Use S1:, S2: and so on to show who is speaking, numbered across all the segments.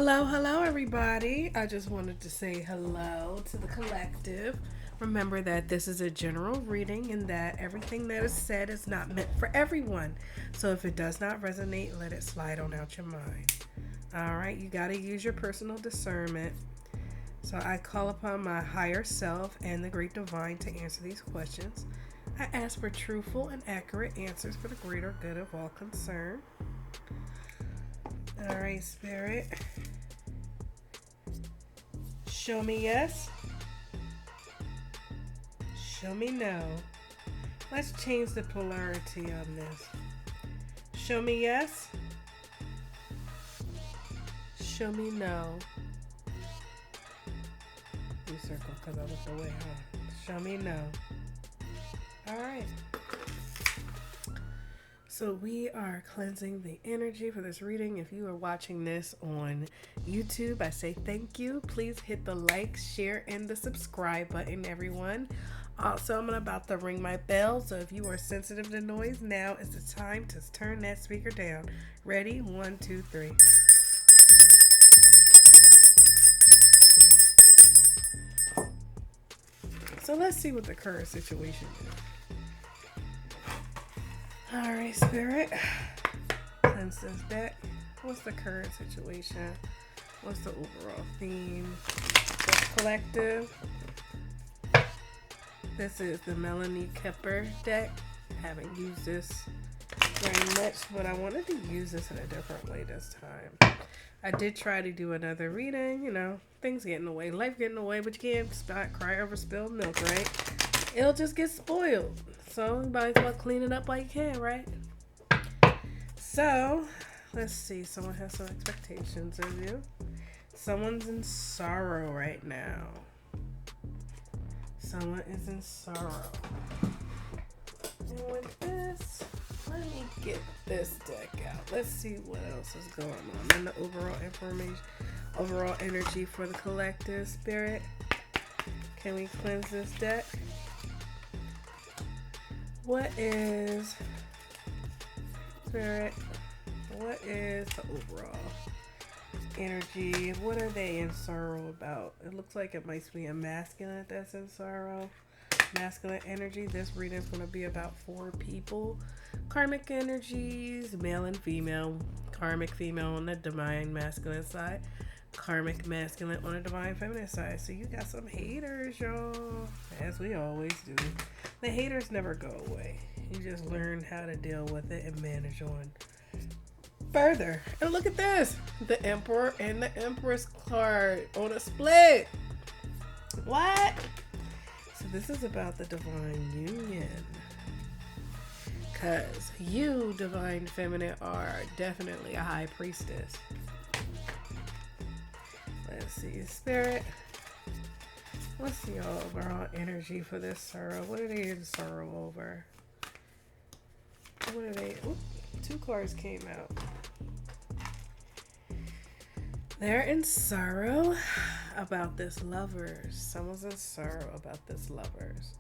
S1: Hello, everybody. I just wanted to say hello to the collective. Remember that this is a general reading and that everything that is said is not meant for everyone. So if it does not resonate, let it slide on out your mind. All right, you got to use your personal discernment. So I call upon my higher self and the great divine to answer these questions. I ask for truthful and accurate answers for the greater good of all concerned. All right, Spirit. Show me yes. Show me no. Let's change the polarity on this. Show me yes. Show me no. You circle because I looked away, huh? Show me no. All right. So we are cleansing the energy for this reading. If you are watching this on YouTube, I say thank you. Please hit the like, share, and the subscribe button, everyone. Also, I'm about to ring my bell, so if you are sensitive to noise, now is the time to turn that speaker down. Ready? 1, 2, 3. So let's see what the current situation is. All right, Spirit. Cleanse this deck. What's the current situation? What's the overall theme? The collective. This is the Melanie Kepper deck. Haven't used this very much, but I wanted to use this in a different way this time. I did try to do another reading. You know, things get in the way. Life get in the way, but you can't cry over spilled milk, right? It'll just get spoiled. So you might as well clean it up while you can, right? So, let's see. Someone has some expectations of you. Someone's in sorrow right now. Someone is in sorrow. And with this, let me get this deck out. Let's see what else is going on. And the overall energy for the collective, Spirit. Can we cleanse this deck? What is, Spirit, what is the overall energy? What are they in sorrow about? It looks like it might be a masculine that's in sorrow. Masculine energy. This reading is going to be about 4 people. Karmic energies, male and female. Karmic female on the divine masculine side. Karmic masculine on the divine feminine side. So you got some haters, y'all. As we always do. The haters never go away. You just learn how to deal with it and manage on further. And look at this. The Emperor and the Empress card on a split. What? So this is about the divine union. Because you, divine feminine, are definitely a high priestess. Let's see, Spirit. What's the overall energy for this sorrow? What are they in sorrow over? What are they? Oop, 2 cards came out. They're in sorrow about this lovers. Someone's in sorrow about this lovers.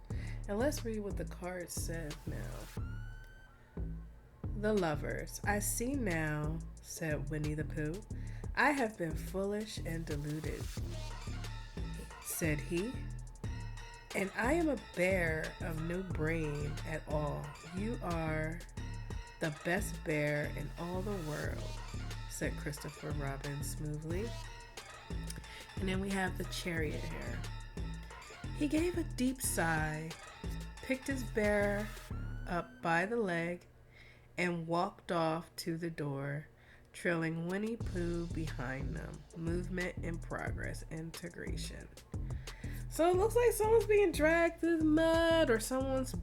S1: And let's read what the card said now. The lovers. I see now, said Winnie the Pooh. I have been foolish and deluded, said he, and I am a bear of no brain at all. You are the best bear in all the world, said Christopher Robin smoothly. And then we have the chariot here. He gave a deep sigh, picked his bear up by the leg, and walked off to the door, trailing Winnie Pooh behind them. Movement in progress, integration. So it looks like someone's being dragged through the mud, or someone's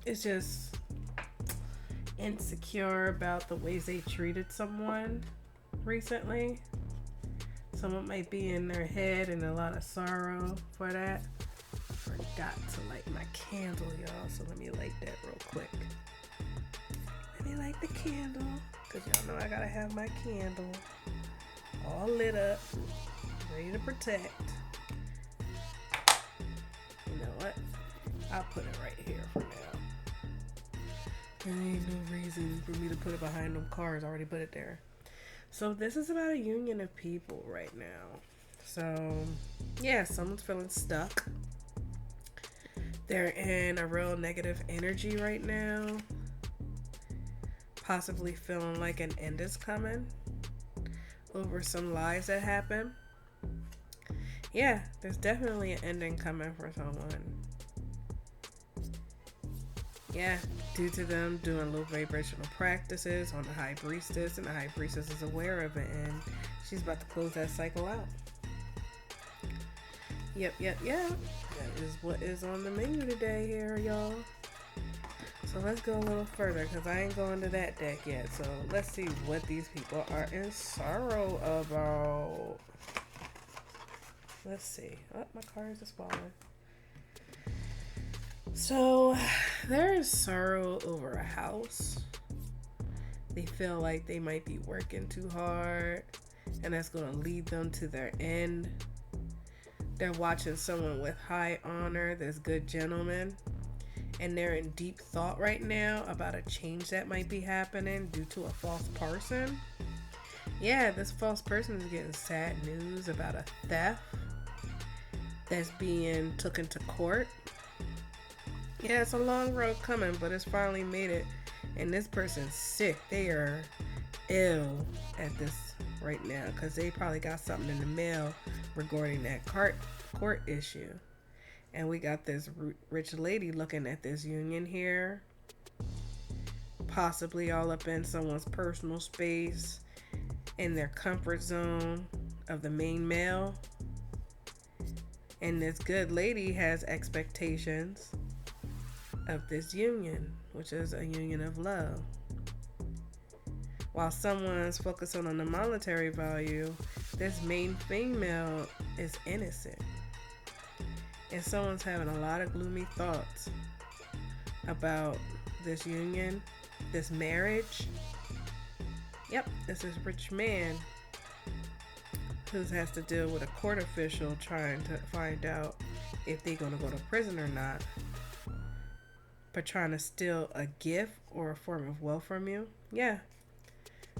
S1: is just insecure about the ways they treated someone recently. Someone might be in their head and a lot of sorrow for that. Forgot to light my candle, y'all, so let me light that real quick. Let me light the candle, because y'all know I gotta have my candle all lit up, ready to protect. You know what? I'll put it right here for now. There ain't no reason for me to put it behind them cars. I already put it there. So this is about a union of people right now. So yeah, someone's feeling stuck. They're in a real negative energy right now. Possibly feeling like an end is coming over some lies that happen. Yeah, there's definitely an ending coming for someone. Yeah, due to them doing low vibrational practices on the high priestess, and the high priestess is aware of it, and she's about to close that cycle out. Yep. That is what is on the menu today here, y'all. So let's go a little further, because I ain't going to that deck yet. So let's see what these people are in sorrow about. Let's see. Oh, my cards are falling. So there is sorrow over a house. They feel like they might be working too hard, and that's going to lead them to their end. They're watching someone with high honor, this good gentleman, and they're in deep thought right now about a change that might be happening due to a false person. Yeah, this false person is getting sad news about a theft that's being taken to court. Yeah, it's a long road coming, but it's finally made it. And this person's sick. They are ill at this right now because they probably got something in the mail regarding that court issue. And we got this rich lady looking at this union here, possibly all up in someone's personal space, in their comfort zone of the main male. And this good lady has expectations of this union, which is a union of love. While someone's focusing on the monetary value, this main female is innocent. And someone's having a lot of gloomy thoughts about this union, this marriage. Yep, this is a rich man who has to deal with a court official trying to find out if they're going to go to prison or not, but trying to steal a gift or a form of wealth from you. Yeah,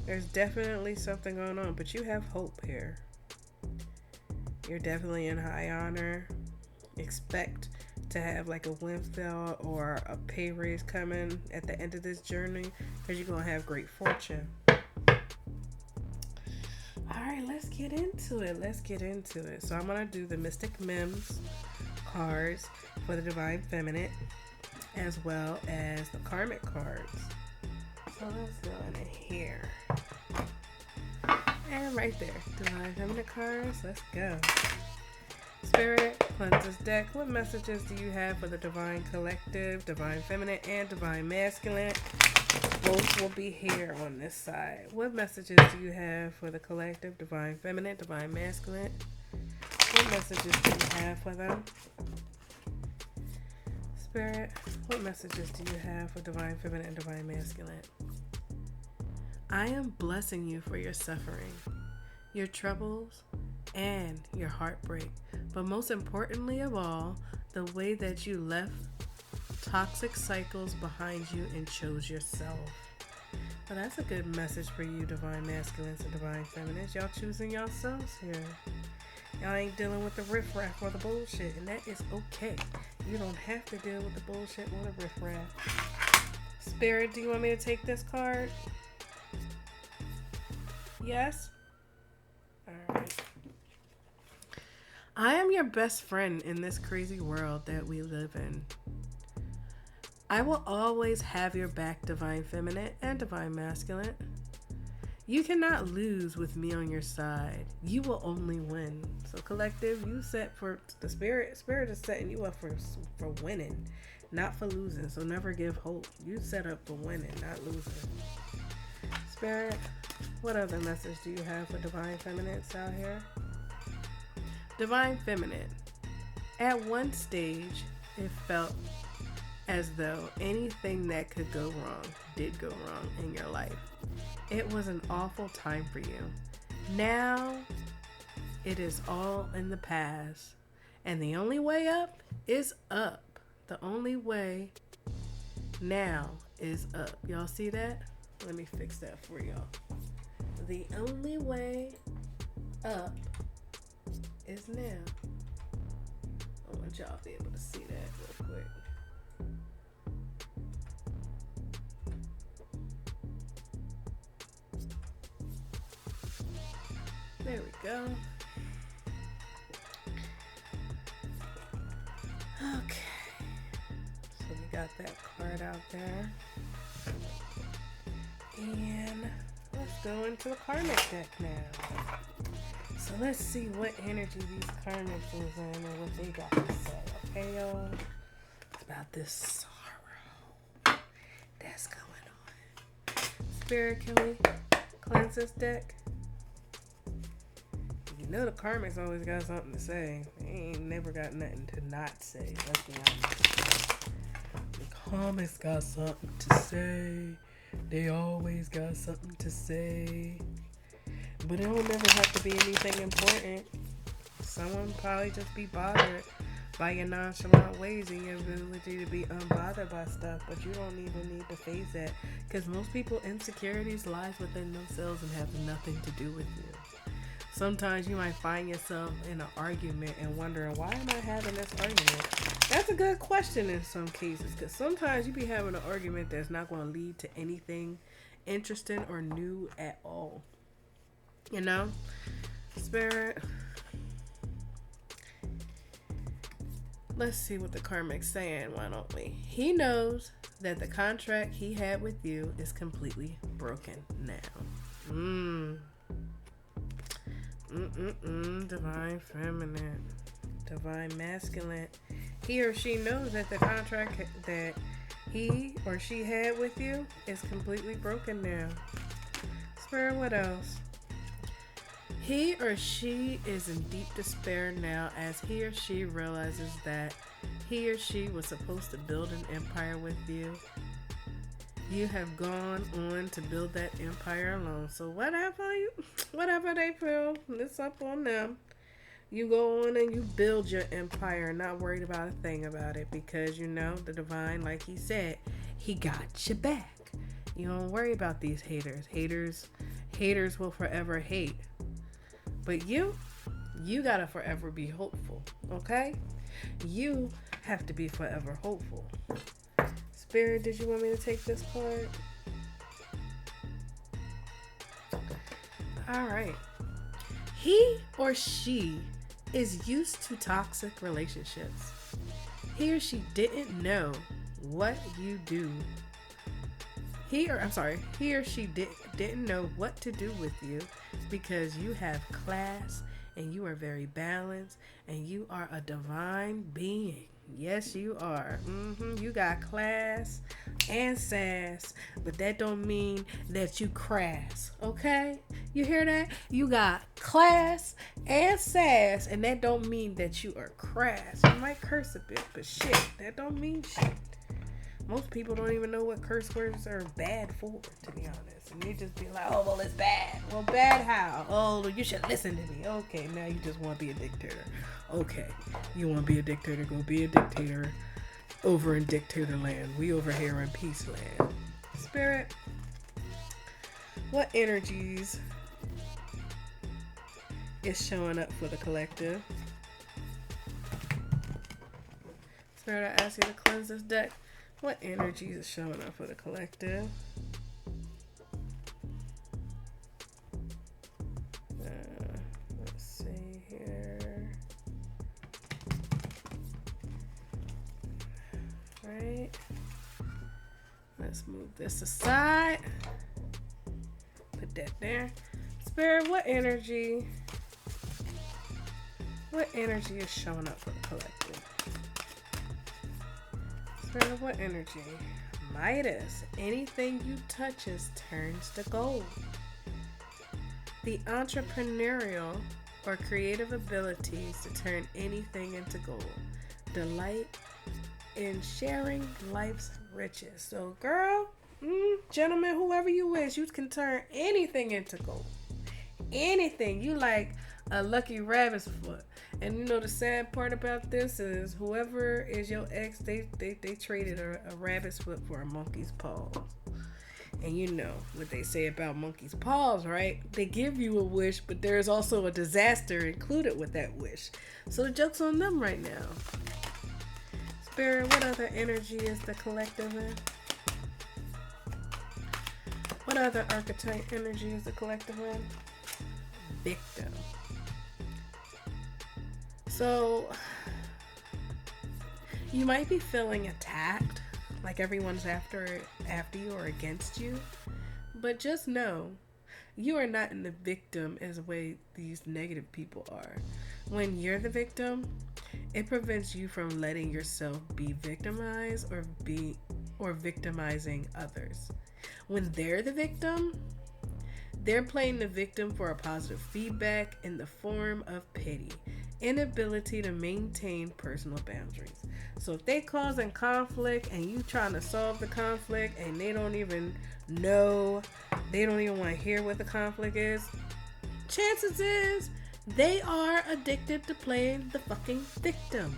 S1: there's definitely something going on, but you have hope here. You're definitely in high honor. Expect to have like a windfall or a pay raise coming at the end of this journey, because you're going to have great fortune. Alright, let's get into it. So I'm going to do the Mystic Mims cards for the Divine Feminine, as well as the Karmic cards. So let's go in here. And right there, Divine Feminine cards. Let's go. Spirit, cleanse this deck. What messages do you have for the Divine Collective, Divine Feminine, and Divine Masculine? Both will be here on this side. What messages do you have for the collective, Divine Feminine, Divine Masculine? What messages do you have for them? Spirit, what messages do you have for Divine Feminine and Divine Masculine? I am blessing you for your suffering, your troubles, and your heartbreak. But most importantly of all, the way that you left toxic cycles behind you and chose yourself. Well, that's a good message for you, Divine Masculines and Divine Feminines. Y'all choosing yourselves here. Y'all ain't dealing with the riffraff or the bullshit, and that is okay. You don't have to deal with the bullshit or the riffraff. Spirit, do you want me to take this card? Yes? Alright. I am your best friend in this crazy world that we live in. I will always have your back, Divine Feminine and Divine Masculine. You cannot lose with me on your side. You will only win. So collective, you set for the spirit. Spirit is setting you up for winning, not for losing. So never give hope. You set up for winning, not losing. Spirit, what other message do you have for Divine Feminines out here? Divine Feminine. At one stage, it felt as though anything that could go wrong did go wrong in your life. It was an awful time for you. Now, it is all in the past. And the only way up is up. The only way now is up. Y'all see that? Let me fix that for y'all. The only way up is now. I want y'all to be able to see that real quick. There we go. Okay. So we got that card out there. And let's go into the Karmic deck now. So let's see what energy these Karmics is in and what they got to say. Okay, y'all? About this sorrow that's going on. Spirit, can we cleanse this deck? You know the Karmics always got something to say. They ain't never got nothing to not say. Let's be honest. The Karmics got something to say. They always got something to say. But it don't never have to be anything important. Someone probably just be bothered by your nonchalant ways and your ability to be unbothered by stuff. But you don't even need to face that. Because most people, insecurities lies within themselves and have nothing to do with you. Sometimes you might find yourself in an argument and wondering, why am I having this argument? That's a good question in some cases, because sometimes you be having an argument that's not going to lead to anything interesting or new at all. You know? Spirit. Let's see what the Karmic's saying, why don't we? He knows that the contract he had with you is completely broken now. Divine feminine, divine masculine. He or she knows that the contract that he or she had with you is completely broken now. Spirit, what else? He or she is in deep despair now as he or she realizes that he or she was supposed to build an empire with you. You have gone on to build that empire alone. So whatever they feel, it's up on them. You go on and you build your empire, not worried about a thing about it, because you know the divine, like he said, he got your back. You don't worry about these haters. Haters will forever hate. But you gotta forever be hopeful, okay? You have to be forever hopeful. Spirit, did you want me to take this card? All right. He or she is used to toxic relationships. He or she didn't know what you do. He or she didn't know what to do with you because you have class and you are very balanced and you are a divine being. Yes, you are. You got class and sass, but that don't mean that you crass, okay? You hear that? You got class and sass, and that don't mean that you are crass. You might curse a bit, but shit, that don't mean shit. Most people don't even know what curse words are bad for, to be honest. And they just be like, oh, well, it's bad. Well, bad how? Oh, you should listen to me. Okay, now you just want to be a dictator. Okay, you want to be a dictator, go be a dictator over in dictator land. We over here in peace land. Spirit, what energies is showing up for the collective? Spirit, I ask you to cleanse this deck. What energies is showing up for the collective? Let's see here. Right. Let's move this aside. Put that there. Spirit, what energy is showing up for the collective? Spirit, what energy? Midas, anything you touches turns to gold. The entrepreneurial or creative abilities to turn anything into gold. Delight in sharing life's riches. So girl, gentlemen, whoever you is, you can turn anything into gold. Anything. You like a lucky rabbit's foot. And you know the sad part about this is whoever is your ex, they traded a rabbit's foot for a monkey's paw. And you know what they say about monkey's paws, right? They give you a wish, but there's also a disaster included with that wish. So the joke's on them right now. Spirit, what other energy is the collective in? What other archetype energy is the collective in? Victim. So you might be feeling attacked, like everyone's after you or against you, but just know you are not in the victim as the way these negative people are. When you're the victim, it prevents you from letting yourself be victimized or victimizing others. When they're the victim, they're playing the victim for a positive feedback in the form of pity, inability to maintain personal boundaries. So if they causing conflict and you trying to solve the conflict and they don't even know, they don't even want to hear what the conflict is, chances is they are addicted to playing the fucking victim.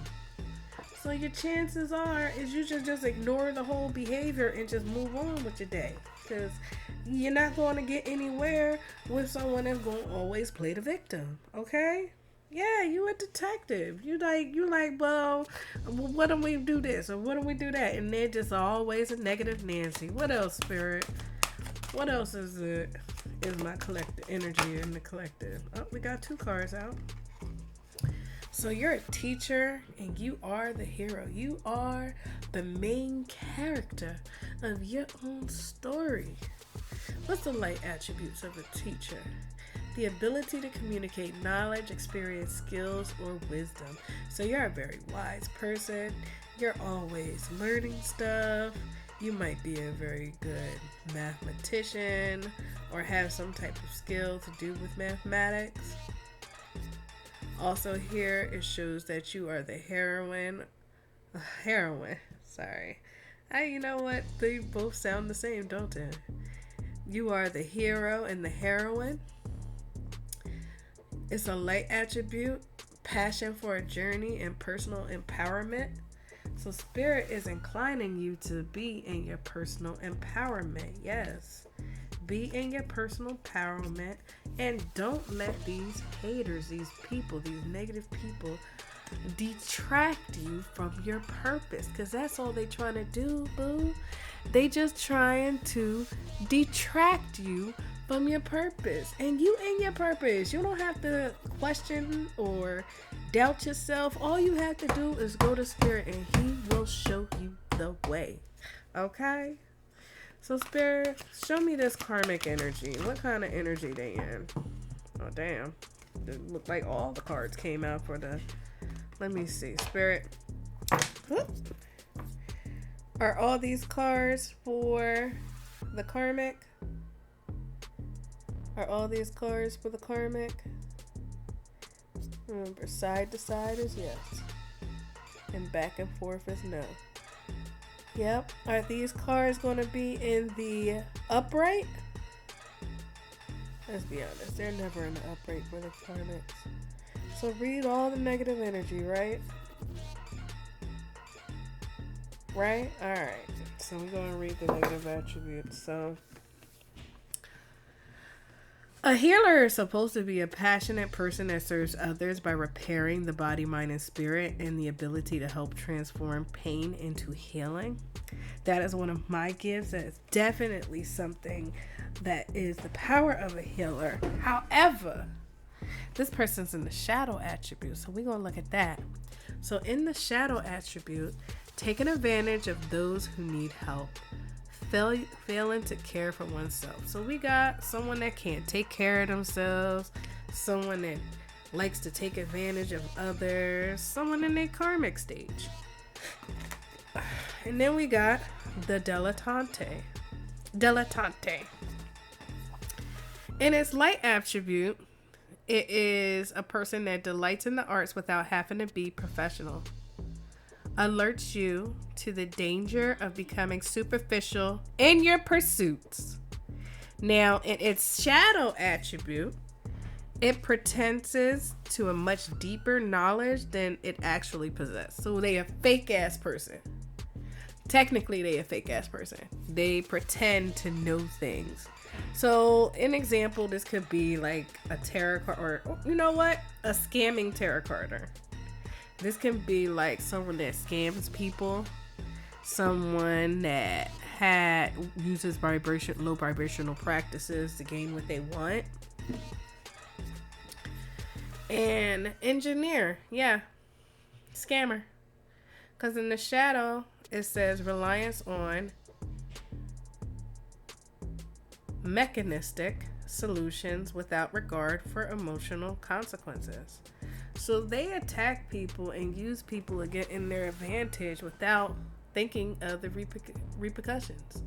S1: So your chances are is you should just ignore the whole behavior and just move on with your day. Because you're not going to get anywhere with someone that's going to always play the victim. Okay? Yeah, you a detective. You like, well, what do we do this or what do we do that? And they're just always a negative Nancy. What else, Spirit? What else is my collective energy in the collective? Oh, we got 2 cards out. So you're a teacher and you are the hero. You are the main character of your own story. What's the light attributes of a teacher? The ability to communicate knowledge, experience, skills, or wisdom. So you're a very wise person. You're always learning stuff. You might be a very good mathematician or have some type of skill to do with mathematics. Also here, it shows that you are the heroine. Sorry. You know what? They both sound the same, don't they? You are the hero and the heroine. It's a light attribute, passion for a journey and personal empowerment. So Spirit is inclining you to be in your personal empowerment. Yes. Be in your personal empowerment and don't let these haters, these people, these negative people detract you from your purpose, because that's all they trying to do, boo. They just trying to detract you from your purpose, and you in your purpose. You don't have to question or doubt yourself. All you have to do is go to Spirit and he will show you the way. Okay? So Spirit, show me this karmic energy. What kind of energy they in? Oh damn. It looked like all the cards came out for the... Let me see. Spirit. Are all these cards for the karmic? Are all these cards for the karmic? Remember, side to side is yes. And back and forth is no. Yep. Are these cards going to be in the upright? Let's be honest. They're never in the upright for the karmics. So read all the negative energy, right? Right? Alright. So we're going to read the negative attributes. So, a healer is supposed to be a passionate person that serves others by repairing the body, mind, and spirit, and the ability to help transform pain into healing. That is one of my gifts. That is definitely something that is the power of a healer. However, this person's in the shadow attribute, so we're going to look at that. So in the shadow attribute, taking advantage of those who need help, failing to care for oneself. So we got someone that can't take care of themselves, someone that likes to take advantage of others, someone in their karmic stage. And then we got the dilettante. In its light attribute, it is a person that delights in the arts without having to be professional. Alerts you to the danger of becoming superficial in your pursuits. Now, in its shadow attribute, it pretends to a much deeper knowledge than it actually possesses. So they a fake ass person technically they a fake ass person. They pretend to know things. So an example, this could be like a tarot card, or you know what, a scamming tarot carder. This can be like someone that scams people, someone that uses low vibrational practices to gain what they want. And engineer, yeah, scammer. Because in the shadow, it says reliance on mechanistic solutions without regard for emotional consequences. So they attack people and use people to get in their advantage without thinking of the repercussions.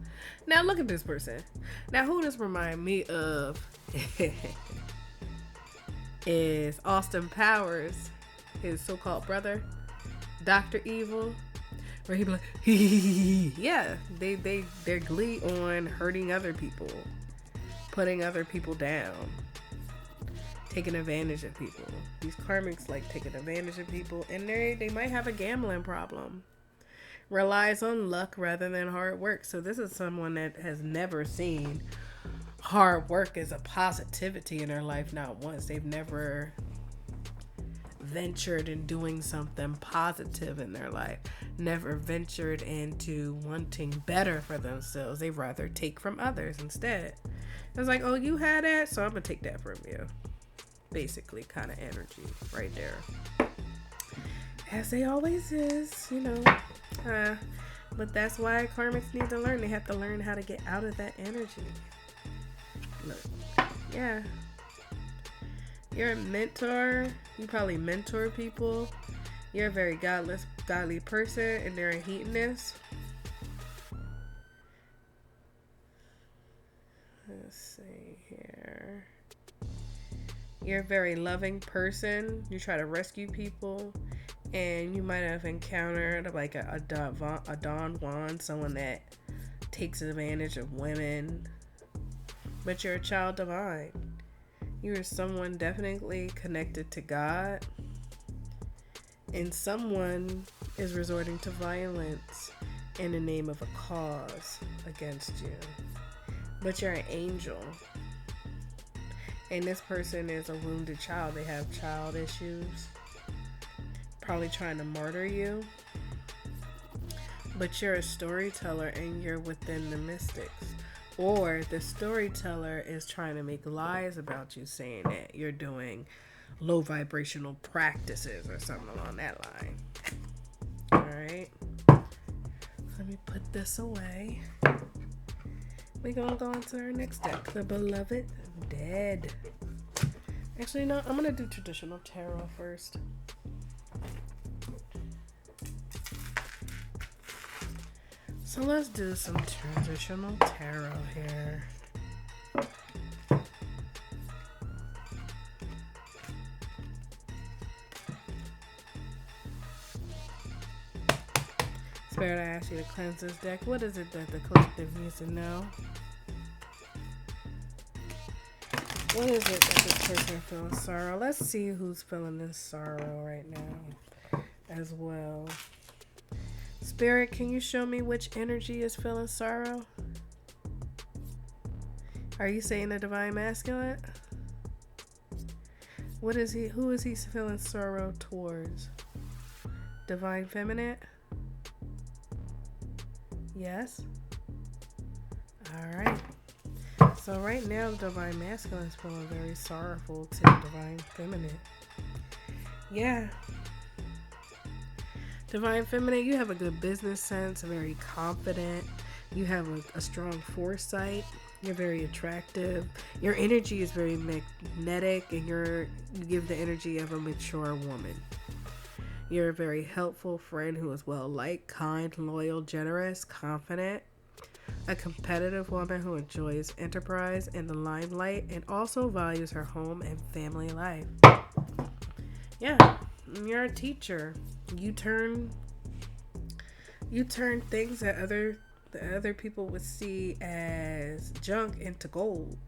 S1: Now look at this person. Now who this remind me of is Austin Powers, his so-called brother, Dr. Evil, where he be like, yeah, they're glee on hurting other people, putting other people down, taking advantage of people. These karmics like taking advantage of people, and they might have a gambling problem. Relies on luck rather than hard work. So this is someone that has never seen hard work as a positivity in their life, not once. They've never ventured in doing something positive in their life, never ventured into wanting better for themselves. They rather take from others instead. It's like, oh, you had that, so I'm gonna take that from you. Basically, kind of energy right there, as they always is, you know. But that's why karmics need to learn. They have to learn how to get out of that energy. Look, yeah. You're a mentor. You probably mentor people. You're a very godly person, and they're a hedonist. Let's see here. You're a very loving person. You try to rescue people, and you might have encountered like a Don Juan, someone that takes advantage of women. But you're a child divine. You are someone definitely connected to God, and someone is resorting to violence in the name of a cause against you. But you're an angel, and this person is a wounded child. They have child issues, probably trying to murder you. But you're a storyteller, and you're within the mystics. Or the storyteller is trying to make lies about you, saying that you're doing low vibrational practices or something along that line. Alright. Let me put this away. We're going to go on to our next deck. The Beloved Dead. Actually, no, I'm going to do traditional tarot first. So let's do some traditional tarot here. Spirit, I ask you to cleanse this deck. What is it that the collective needs to know? What is it that this person feels sorrow? Let's see who's feeling this sorrow right now as well. Spirit, can you show me which energy is feeling sorrow? Are you saying the divine masculine? What is he? Who is he feeling sorrow towards? Divine feminine? Yes. All right. So right now, the divine masculine is feeling very sorrowful to the divine feminine. Yeah. Divine feminine, you have a good business sense, very confident. You have a strong foresight. You're very attractive. Your energy is very magnetic, and you give the energy of a mature woman. You're a very helpful friend who is well liked, kind, loyal, generous, confident. A competitive woman who enjoys enterprise and the limelight, and also values her home and family life. Yeah, you're a teacher. You turn things that other people would see as junk into gold.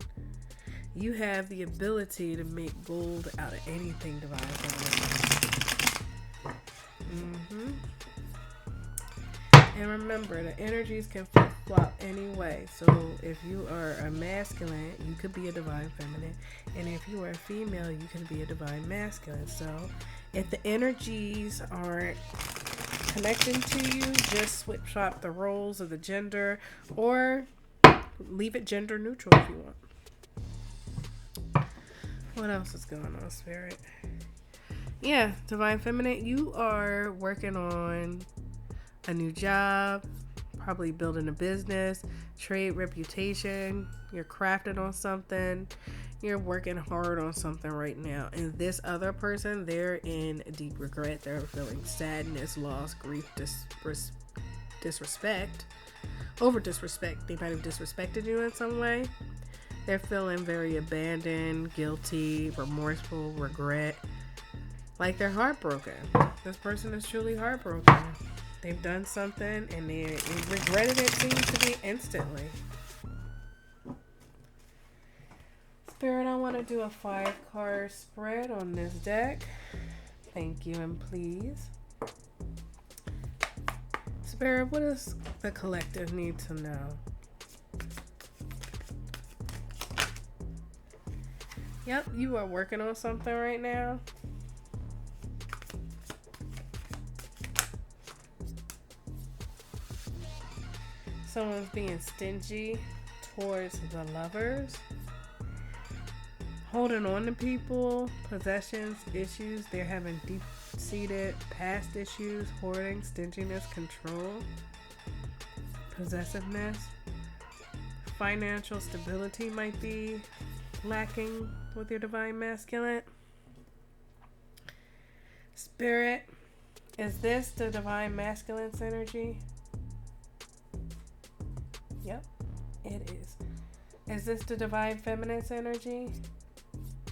S1: You have the ability to make gold out of anything, divine feminine. And remember, the energies can flip-flop anyway. So if you are a masculine, you could be a divine feminine. And if you are a female, you can be a divine masculine. So if the energies aren't connecting to you, just swap the roles of the gender, or leave it gender neutral if you want. What else is going on, Spirit? Yeah, divine feminine, you are working on a new job, probably building a business, trade, reputation. You're crafting on something. You're working hard on something right now. And this other person, they're in deep regret. They're feeling sadness, loss, grief, disrespect. Over disrespect. They might have disrespected you in some way. They're feeling very abandoned, guilty, remorseful, regret. Like they're heartbroken. This person is truly heartbroken. They've done something and they regretted it, seems to be instantly. Spirit, I want to do a 5-card spread on this deck. Thank you and please. Spirit, what does the collective need to know? Yep, you are working on something right now. Someone's being stingy towards the lovers. Holding on to people, possessions, issues. They're having deep-seated past issues, hoarding, stinginess, control, possessiveness. Financial stability might be lacking with your divine masculine. Spirit, is this the divine masculine's energy? Yep, it is. Is this the divine feminine's energy?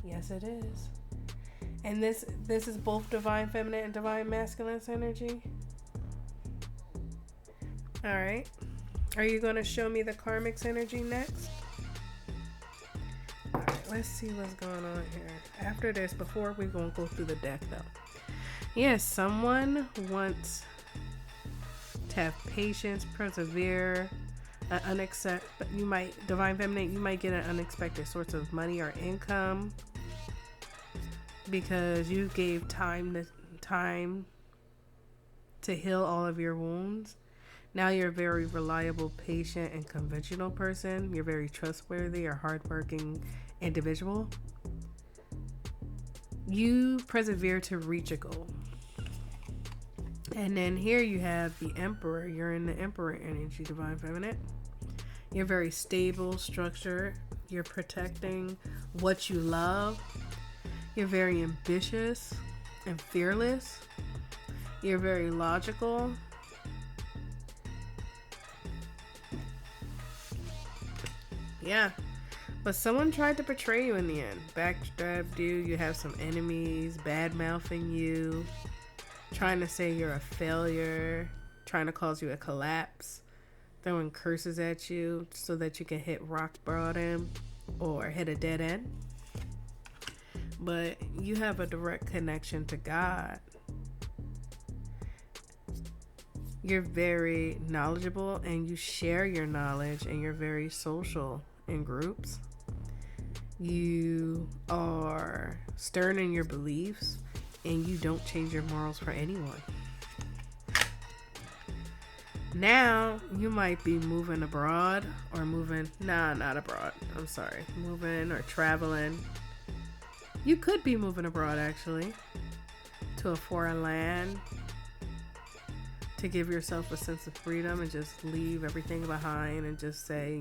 S1: Yes, it is. And this is both divine feminine and divine masculine's energy? Alright. Are you going to show me the karmic's energy next? Alright, let's see what's going on here. After this, before we're going to go through the deck though. Yes, someone wants to have patience, persevere, divine feminine, you might get an unexpected source of money or income because you gave time to heal all of your wounds. Now you're a very reliable, patient, and conventional person. You're very trustworthy or hardworking individual. You persevere to reach a goal. And then here you have the Emperor. You're in the Emperor energy, divine feminine. You're very stable, structured. You're protecting what you love. You're very ambitious and fearless. You're very logical. Yeah. But someone tried to betray you in the end. Backstabbed you. You have some enemies bad-mouthing you. Trying to say you're a failure. Trying to cause you a collapse. Throwing curses at you so that you can hit rock bottom or hit a dead end. But you have a direct connection to God. You're very knowledgeable and you share your knowledge, and you're very social in groups. You are stern in your beliefs and you don't change your morals for anyone. Now you might be moving abroad or moving or traveling. You could be moving abroad actually to a foreign land to give yourself a sense of freedom and just leave everything behind and just say,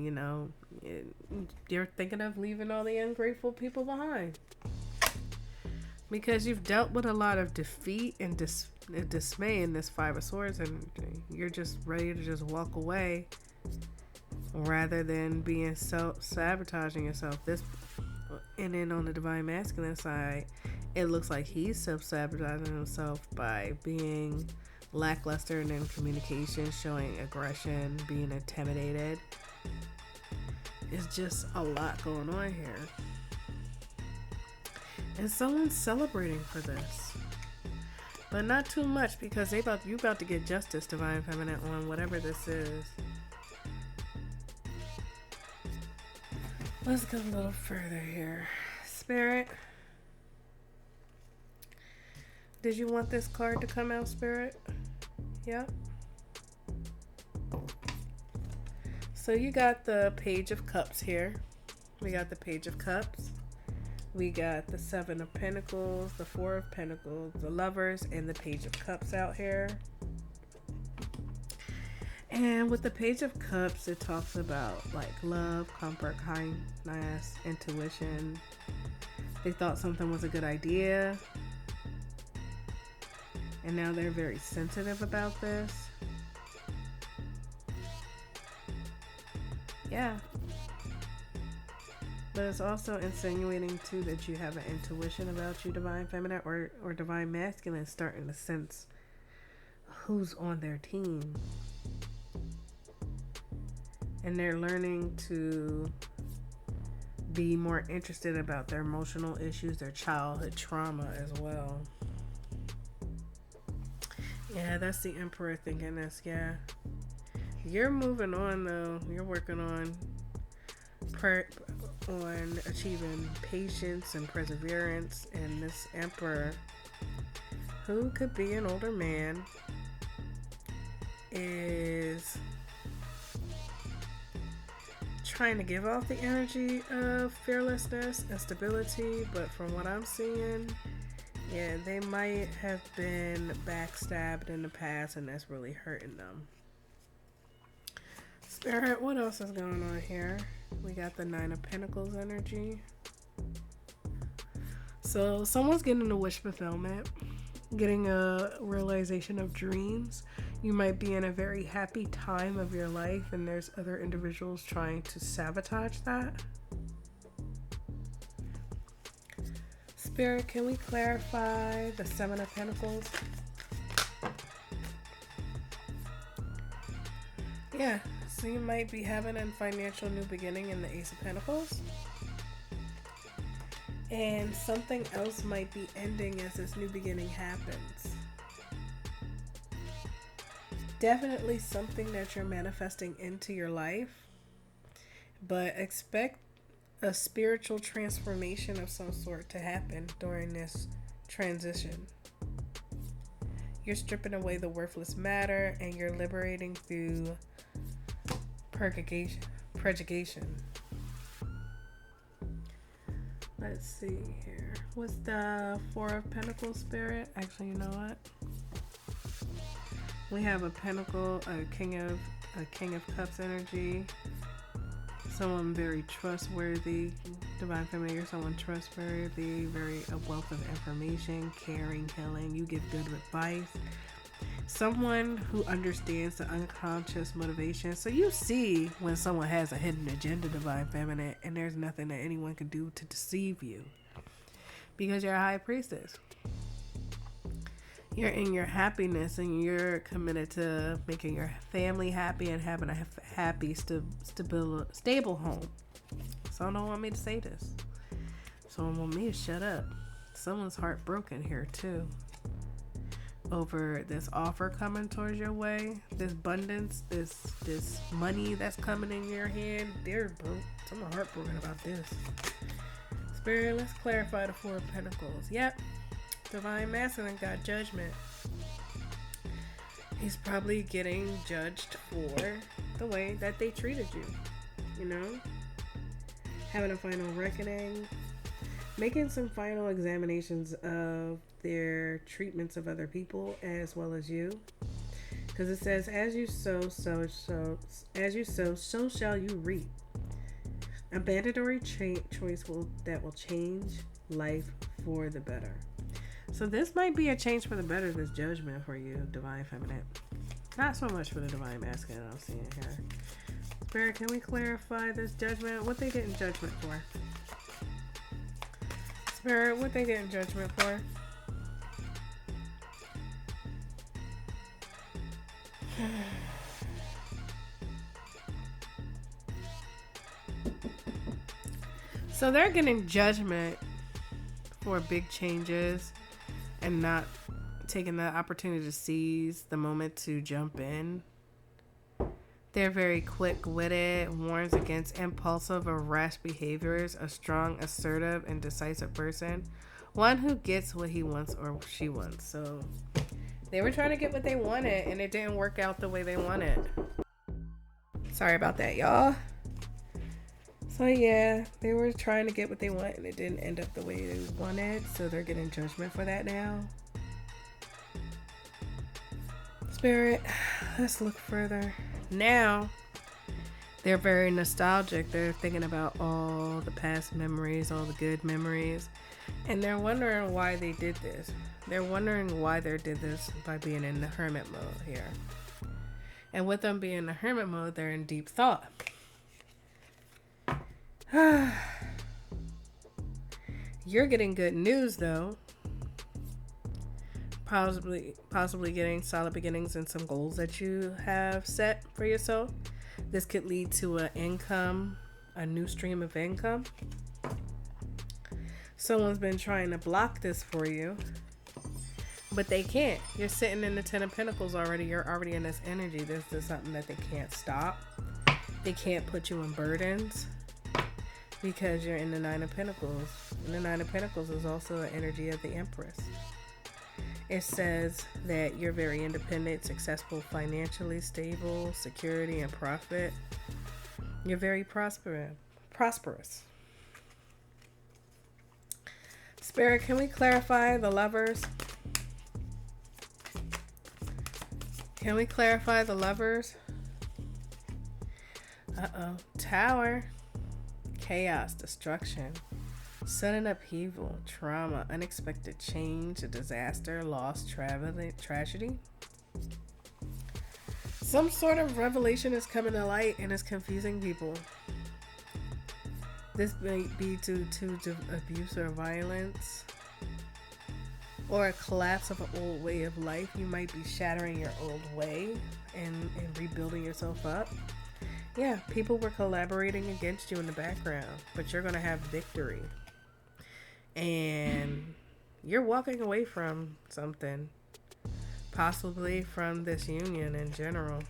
S1: you're thinking of leaving all the ungrateful people behind. Because you've dealt with a lot of defeat and dismay in this 5 of Swords, and you're just ready to just walk away rather than being sabotaging yourself. And then on the divine masculine side, it looks like he's self-sabotaging himself by being lackluster in communication, showing aggression, being intimidated. It's just a lot going on here. And someone's celebrating for this. But not too much, because you about to get justice, Divine Feminine, on whatever this is. Let's go a little further here. Spirit, did you want this card to come out, Spirit? Yeah. So you got the Page of Cups here. We got the Page of Cups. We got the Seven of Pentacles, the Four of Pentacles, the Lovers, and the Page of Cups out here. And with the Page of Cups, it talks about like love, comfort, kindness, intuition. They thought something was a good idea, and now they're very sensitive about this. Yeah. But it's also insinuating too that you have an intuition about you, Divine Feminine, or Divine Masculine, starting to sense who's on their team. And they're learning to be more interested about their emotional issues, their childhood trauma as well. Yeah, that's the Emperor thinking this. Yeah. You're moving on though. You're working on achieving patience and perseverance. And this Emperor, who could be an older man, is trying to give off the energy of fearlessness and stability, but from what I'm seeing, yeah, they might have been backstabbed in the past, and that's really hurting them. Spirit, what else is going on here? We got the Nine of Pentacles energy. So someone's getting a wish fulfillment, getting a realization of dreams. You might be in a very happy time of your life, and there's other individuals trying to sabotage that. Spirit, can we clarify the Seven of Pentacles? Yeah, so you might be having a financial new beginning in the Ace of Pentacles. And something else might be ending as this new beginning happens. Definitely something that you're manifesting into your life, but expect a spiritual transformation of some sort to happen during this transition. You're stripping away the worthless matter, and you're liberating through purgation. Let's see here. What's the Four of Pentacles, Spirit? Actually, you know what? We have a Pentacle, a King of Cups energy. Someone very trustworthy. Divine Feminine, you're someone trustworthy, a wealth of information, caring, healing. You give good advice. Someone who understands the unconscious motivation. So you see when someone has a hidden agenda, Divine Feminine, and there's nothing that anyone can do to deceive you, because you're a High Priestess. You're in your happiness, and you're committed to making your family happy and having a happy, stable home. Someone don't want me to say this. Someone want me to shut up. Someone's heartbroken here too over this offer coming towards your way, this abundance, this money that's coming in your hand. They're broke. Someone heartbroken about this. Spirit, let's clarify the Four of Pentacles. Yep. Divine Masculine got Judgment. He's probably getting judged for the way that they treated you. You know? Having a final reckoning. Making some final examinations of their treatments of other people as well as you. Because it says, as you sow, so shall you reap. A mandatory choice that will change life for the better. So this might be a change for the better, this Judgment for you, Divine Feminine. Not so much for the Divine Masculine I'm seeing here. Spirit, can we clarify this Judgment? What they getting Judgment for? Spirit, what they getting Judgment for? So they're getting judgment for big changes and not taking the opportunity to seize the moment to jump in. They're very quick-witted, warns against impulsive or rash behaviors, a strong, assertive, and decisive person. One who gets what he wants or she wants. So they were trying to get what they wanted, and it didn't work out the way they wanted. Sorry about that, y'all. So yeah, they were trying to get what they want, and it didn't end up the way they wanted. So they're getting judgment for that now. Spirit, let's look further. Now, they're very nostalgic. They're thinking about all the past memories, all the good memories. And they're wondering why they did this. They're wondering why they did this by being in the hermit mode here. And with them being in the hermit mode, they're in deep thought. You're getting good news, though. Possibly getting solid beginnings and some goals that you have set for yourself. This could lead to a new stream of income. Someone's been trying to block this for you, but they can't. You're sitting in the 10 of Pentacles already. You're already in this energy. This is something that they can't stop. They can't put you in burdens because you're in the 9 of Pentacles. And the 9 of Pentacles is also the energy of the Empress. It says that you're very independent, successful, financially stable, security and profit. You're very prosperous. Spirit, can we clarify the Lovers? Can we clarify the Lovers? Tower. Chaos, destruction. Sudden upheaval, trauma, unexpected change, a disaster, loss, tragedy. Some sort of revelation is coming to light and is confusing people. This may be due to abuse or violence, or a collapse of an old way of life. You might be shattering your old way and rebuilding yourself up. Yeah, people were collaborating against you in the background, but you're going to have victory. And you're walking away from something, possibly from this union in general,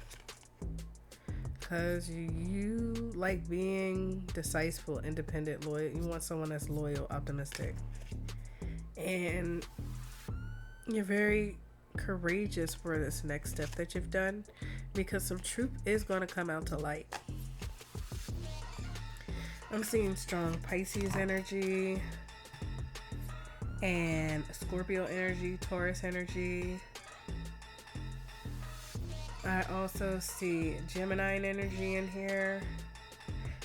S1: because you like being decisive, independent, loyal. You want someone that's loyal, optimistic, and you're very courageous for this next step that you've done, because some truth is going to come out to light. I'm seeing strong Pisces energy and Scorpio energy, Taurus energy. I also see Gemini energy in here,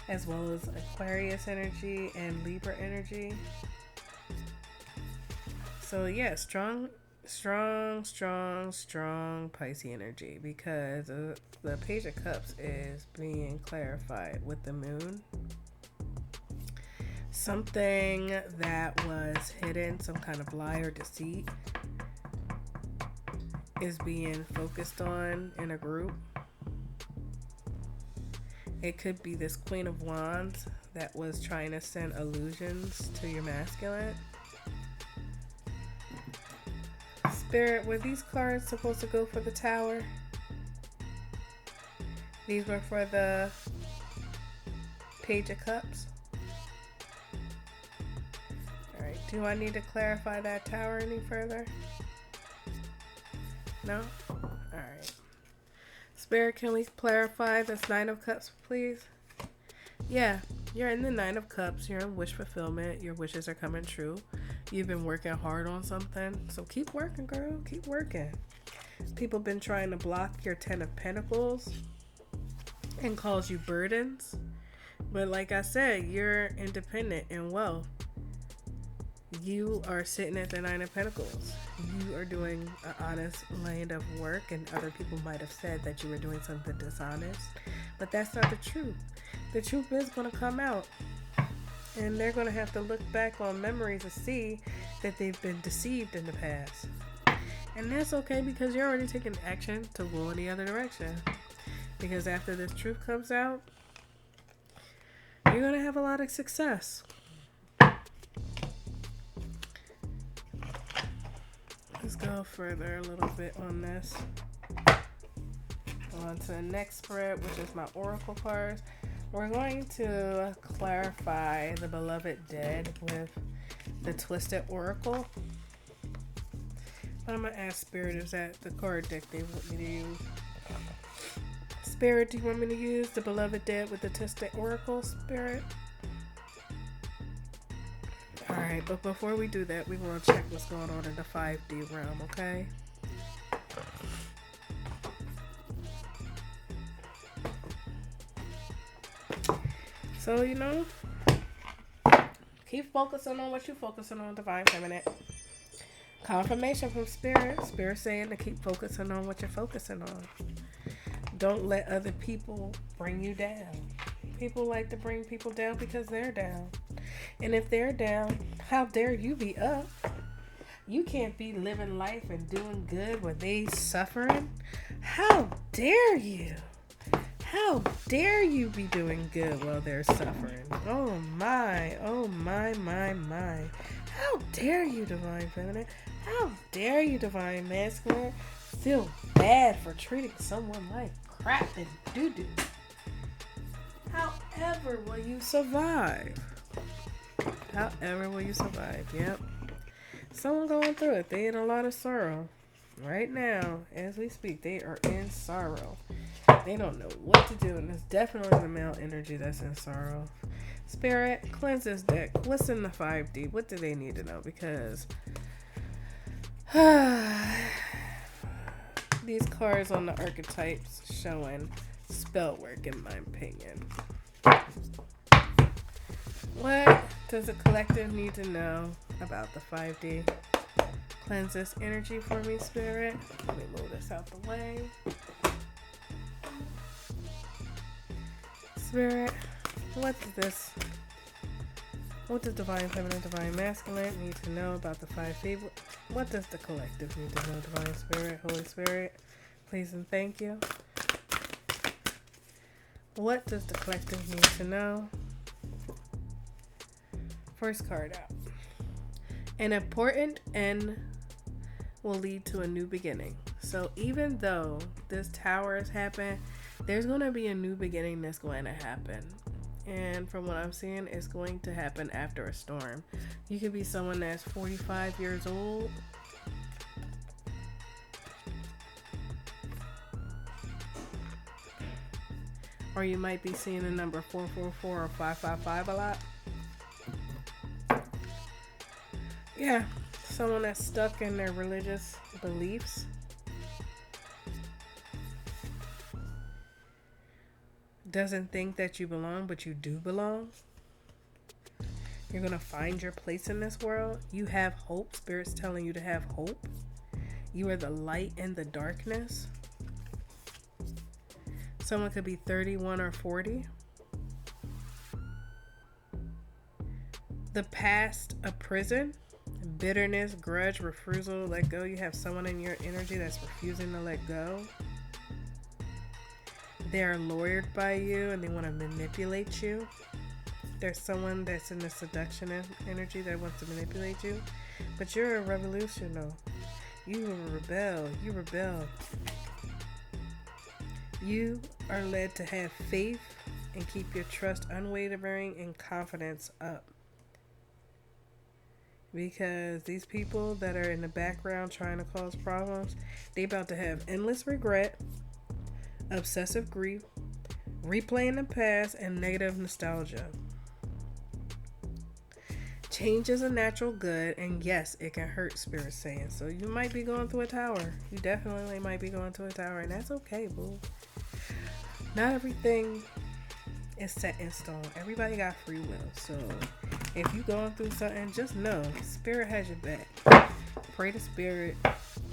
S1: as well as Aquarius energy and Libra energy. So yeah, strong Pisces energy, because the Page of Cups is being clarified with the moon. Something that was hidden, some kind of lie or deceit, is being focused on in a group. It could be this Queen of Wands that was trying to send illusions to your masculine. Spirit, were these cards supposed to go for the Tower? These were for the Page of Cups. Alright, do I need to clarify that Tower any further? No? Alright. Spirit, can we clarify this Nine of Cups, please? Yeah, you're in the Nine of Cups. You're in wish fulfillment. Your wishes are coming true. You've been working hard on something. So keep working, girl. Keep working. People been trying to block your 10 of Pentacles and cause you burdens. But like I said, you're independent and wealth. You are sitting at the 9 of Pentacles. You are doing an honest line of work, and other people might have said that you were doing something dishonest, but that's not the truth. The truth is going to come out, and they're going to have to look back on memories to see that they've been deceived in the past. And that's okay, because you're already taking action to go in the other direction. Because after this truth comes out, you're going to have a lot of success. Let's go further a little bit on this. On to the next spread, which is my oracle cards. We're going to clarify the beloved dead with the twisted oracle. But I'm going to ask Spirit, is that the card deck they want me to use? Spirit, do you want me to use the beloved dead with the twisted oracle, Spirit? Alright, but before we do that, we want to check what's going on in the 5D realm, okay? So, you know, keep focusing on what you're focusing on, Divine Feminine. Confirmation from Spirit. Spirit saying to keep focusing on what you're focusing on. Don't let other people bring you down. People like to bring people down because they're down. And if they're down, how dare you be up? You can't be living life and doing good when they suffering. How dare you? How dare you be doing good while they're suffering? Oh my, my. How dare you, Divine Feminine? How dare you, Divine Masculine? Feel bad for treating someone like crap and doo-doo. However will you survive? However will you survive? Yep. Someone going through it. They in a lot of sorrow. Right now, as we speak, they are in sorrow. They don't know what to do, and it's definitely the male energy that's in sorrow. Spirit, cleanse this deck. What's in the 5D? What do they need to know? Because these cards on the archetypes showing spell work, in my opinion. What does the collective need to know about the 5D? Cleanse this energy for me, Spirit. Let me move this out the way. Spirit, what does Divine Feminine, Divine Masculine need to know about the 5D? What does the collective need to know, Divine Spirit, Holy Spirit? Please and thank you. What does the collective need to know? First card out. An important end will lead to a new beginning. So even though this tower has happened, there's going to be a new beginning that's going to happen. And from what I'm seeing, it's going to happen after a storm. You could be someone that's 45 years old. Or you might be seeing the number 444 or 555 a lot. Yeah, someone that's stuck in their religious beliefs. Doesn't think that you belong, but you do belong. You're going to find your place in this world. You have hope. Spirit's telling you to have hope. You are the light in the darkness. Someone could be 31 or 40. The past, a prison. Bitterness, grudge, refusal, let go. You have someone in your energy that's refusing to let go. They're lured by you and they want to manipulate you. There's someone that's in the seduction energy that wants to manipulate you. But you're a revolutionary. You rebel. You rebel. You are led to have faith and keep your trust unwavering and confidence up. Because these people that are in the background trying to cause problems, they about to have endless regret, obsessive grief, replaying the past, and negative nostalgia. Change is a natural good, and yes, it can hurt, Spirit's saying. So you might be going through a tower. You definitely might be going through a tower, and that's okay, boo. Not everything is set in stone. Everybody got free will. So if you're going through something, just know Spirit has your back. Pray to Spirit.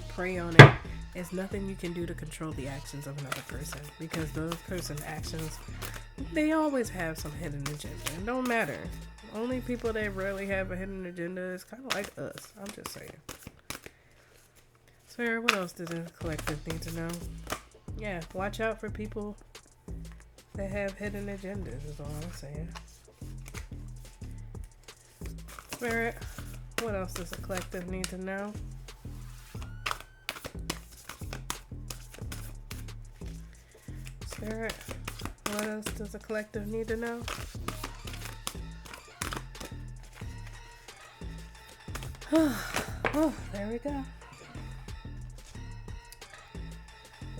S1: Pray on it. There's nothing you can do to control the actions of another person, because those person's actions, they always have some hidden agenda. It don't matter. Only people that rarely have a hidden agenda is kind of like us. I'm just saying. Spirit, what else does the collective need to know? Yeah, watch out for people that have hidden agendas is all I'm saying. Spirit, what else does the collective need to know? Spirit, what else does the collective need to know? Oh, there we go.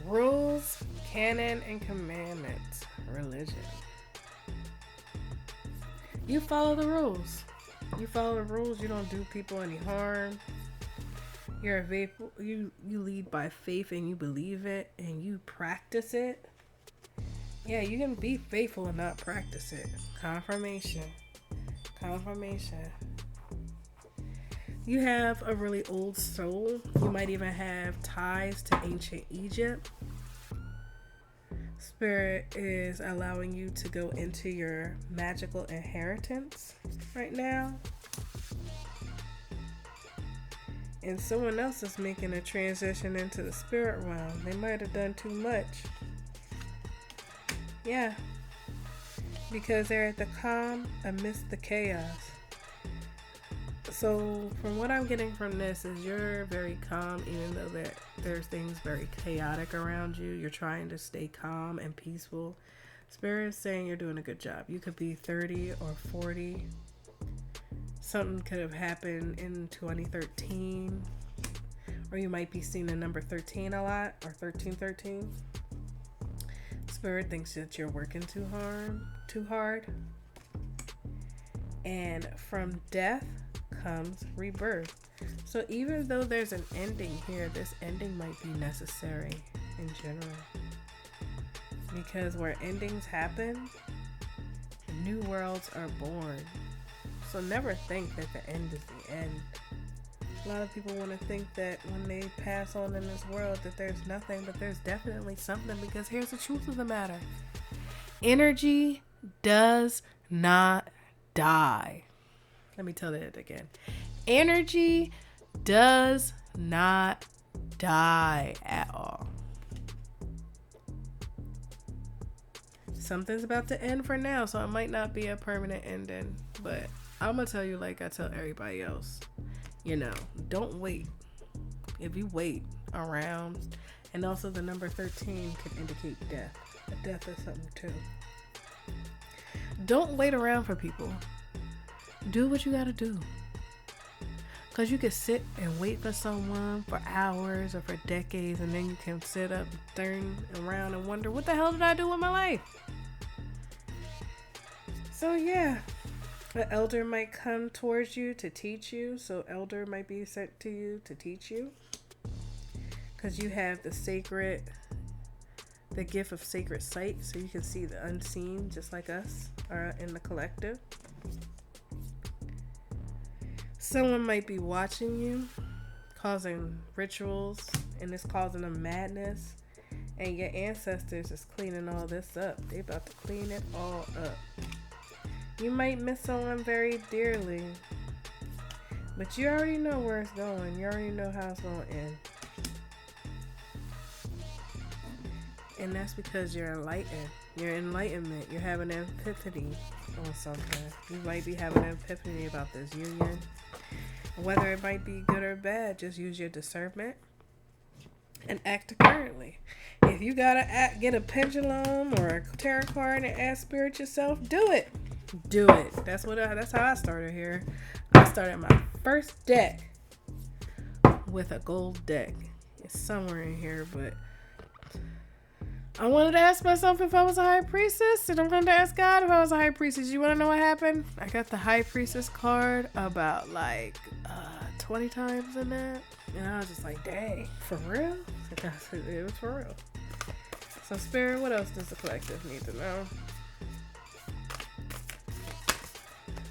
S1: Rules, canon, and commandments. Religion. You follow the rules. You follow the rules. You don't do people any harm. You're a faithful. You lead by faith and you believe it and you practice it. Yeah, you can be faithful and not practice it. Confirmation. Confirmation. You have a really old soul. You might even have ties to ancient Egypt. Spirit is allowing you to go into your magical inheritance right now. And someone else is making a transition into the spirit realm. They might have done too much. Yeah. Because they're at the calm amidst the chaos. So from what I'm getting from this is you're very calm, even though there's things very chaotic around you. You're trying to stay calm and peaceful. Spirit is saying you're doing a good job. You could be 30 or 40. Something could have happened in 2013. Or you might be seeing the number 13 a lot, or 1313. Spirit thinks that you're working too hard. And from death comes rebirth. So even though there's an ending here, this ending might be necessary in general. Because where endings happen, new worlds are born. So never think that the end is the end. A lot of people want to think that when they pass on in this world that there's nothing, but there's definitely something, because here's the truth of the matter. Energy does not die. Let me tell that again. Energy does not die at all. Something's about to end for now, so it might not be a permanent ending, but I'm going to tell you like I tell everybody else. Don't wait. If you wait around, and also the number 13 could indicate death. A death is something too. Don't wait around for people. Do what you gotta do. Because you can sit and wait for someone for hours or for decades, and then you can sit up, turn around and wonder, what the hell did I do with my life? So yeah, an elder might come towards you to teach you. So elder might be sent to you to teach you. Because you have the gift of sacred sight, so you can see the unseen, just like us are in the collective. Someone might be watching you, causing rituals, and it's causing them madness. And your ancestors is cleaning all this up. They about to clean it all up. You might miss someone very dearly, but you already know where it's going. You already know how it's going to end. And that's because you're enlightened. Your enlightenment. You're having an epiphany on something. You might be having an epiphany about this union. Whether it might be good or bad, just use your discernment and act accordingly. If you gotta get a pendulum or a tarot card and ask spirit yourself, do it. Do it. That's how I started here. I started my first deck with a gold deck. It's somewhere in here, but I wanted to ask myself if I was a high priestess, and I wanted to ask God if I was a high priestess. You want to know what happened? I got the high priestess card about 20 times in that, and I was just like, dang, for real? It was for real. So spirit, what else does the collective need to know?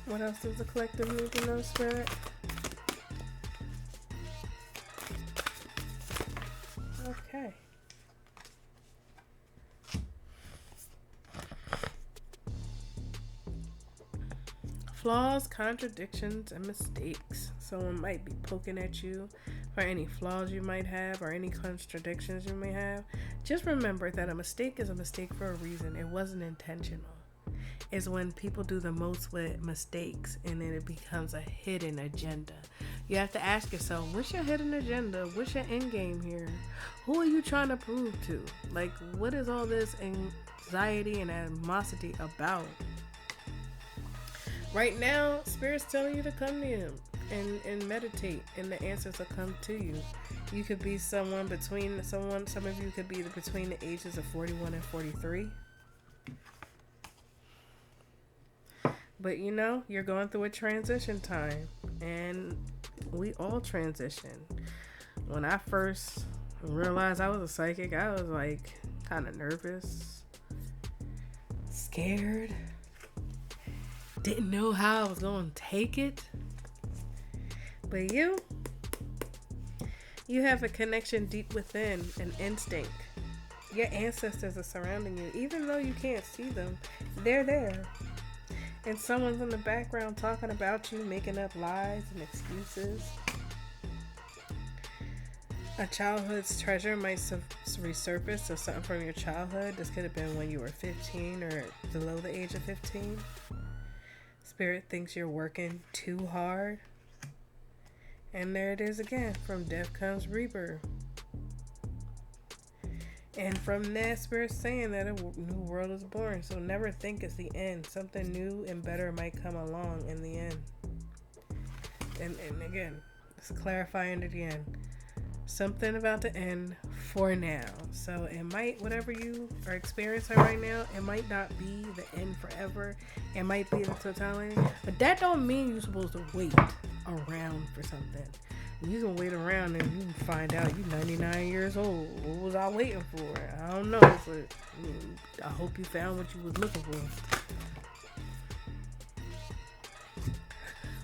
S1: What else does the collective need to know, spirit? Okay. Flaws, contradictions, and mistakes. Someone might be poking at you for any flaws you might have or any contradictions you may have. Just remember that a mistake is a mistake for a reason. It wasn't intentional. It's when people do the most with mistakes and then it becomes a hidden agenda. You have to ask yourself, what's your hidden agenda? What's your end game here? Who are you trying to prove to? Like, what is all this anxiety and animosity about? Right now, Spirit's telling you to come to him and meditate, and the answers will come to you. You could be some of you could be between the ages of 41 and 43. But you're going through a transition time, and we all transition. When I first realized I was a psychic, I was like kind of nervous, scared, didn't know how I was going to take it. But you have a connection deep within, an instinct. Your ancestors are surrounding you. Even though you can't see them, they're there. And someone's in the background talking about you, making up lies and excuses. A childhood's treasure might resurface, or something from your childhood. This could have been when you were 15 or below the age of 15. Spirit thinks you're working too hard. And there it is again. From death comes rebirth. And from that, Spirit's saying that a new world is born. So never think it's the end. Something new and better might come along in the end. And again, it's clarifying it again. Something about the end for now. So it might, whatever you are experiencing right now, it might not be the end forever. It might be the totality. But that don't mean you're supposed to wait around for something. You can wait around and you can find out you're 99 years old. What was I waiting for? I don't know, but I hope you found what you was looking for.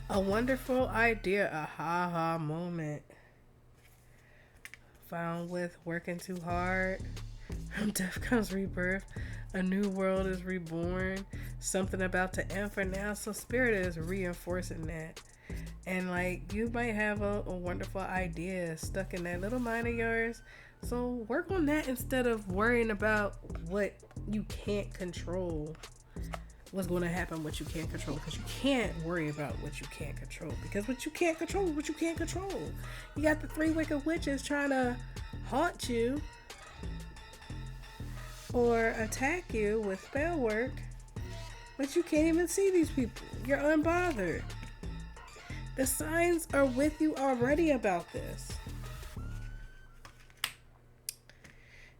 S1: A wonderful idea, a ha-ha moment. Found with working too hard. Death comes rebirth. A new world is reborn. Something about to end for now. So Spirit is reinforcing that. And like, you might have a wonderful idea stuck in that little mind of yours. So work on that instead of worrying about what you can't control. What's going to happen, what you can't control. Because you can't worry about what you can't control. Because what you can't control is what you can't control. You got the 3 wicked witches trying to haunt you or attack you with spell work. But you can't even see these people. You're unbothered. The signs are with you already about this.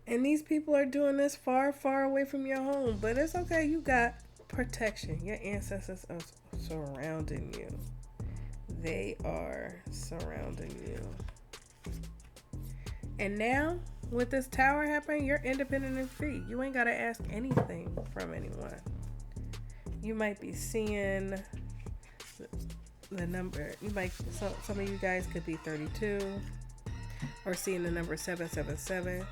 S1: And these people are doing this far, far away from your home. But it's okay. You got protection. Your ancestors are surrounding you. They are surrounding you. And now, with this tower happening, you're independent and free. You ain't got to ask anything from anyone. You might be seeing the number. Some of you guys could be 32 or seeing the number 777.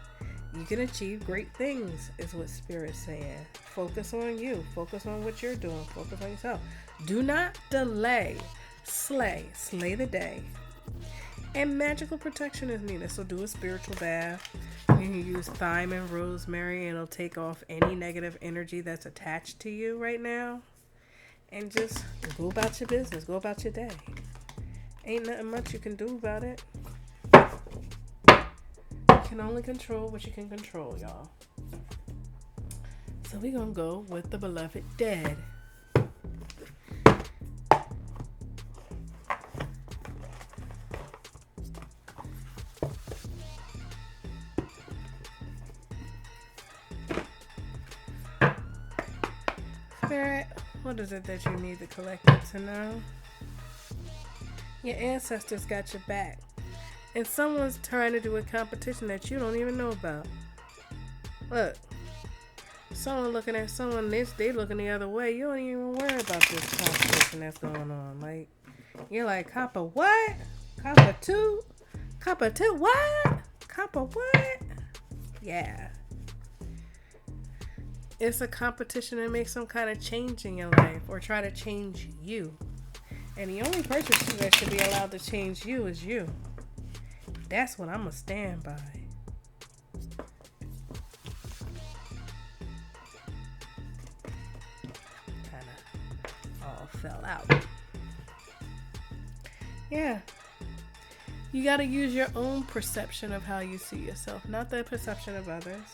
S1: You can achieve great things, is what Spirit's saying. Focus on you. Focus on what you're doing. Focus on yourself. Do not delay. Slay the day. And magical protection is needed. So do a spiritual bath. You can use thyme and rosemary, and it'll take off any negative energy that's attached to you right now. And just go about your business. Go about your day. Ain't nothing much you can do about it. You can only control what you can control, y'all. So we're going to go with the beloved dead. Spirit, what is it that you need the collective to know? Your ancestors got your back. And someone's trying to do a competition that you don't even know about. Look. Someone looking at someone, they looking the other way. You don't even worry about this competition that's going on. Like, you're like, copper what? Copper 2? Copper 2 what? Copper what? Yeah. It's a competition to make some kind of change in your life or try to change you. And the only person that should be allowed to change you is you. That's what I'm going to stand by. Kind of all fell out. Yeah. You got to use your own perception of how you see yourself, not the perception of others.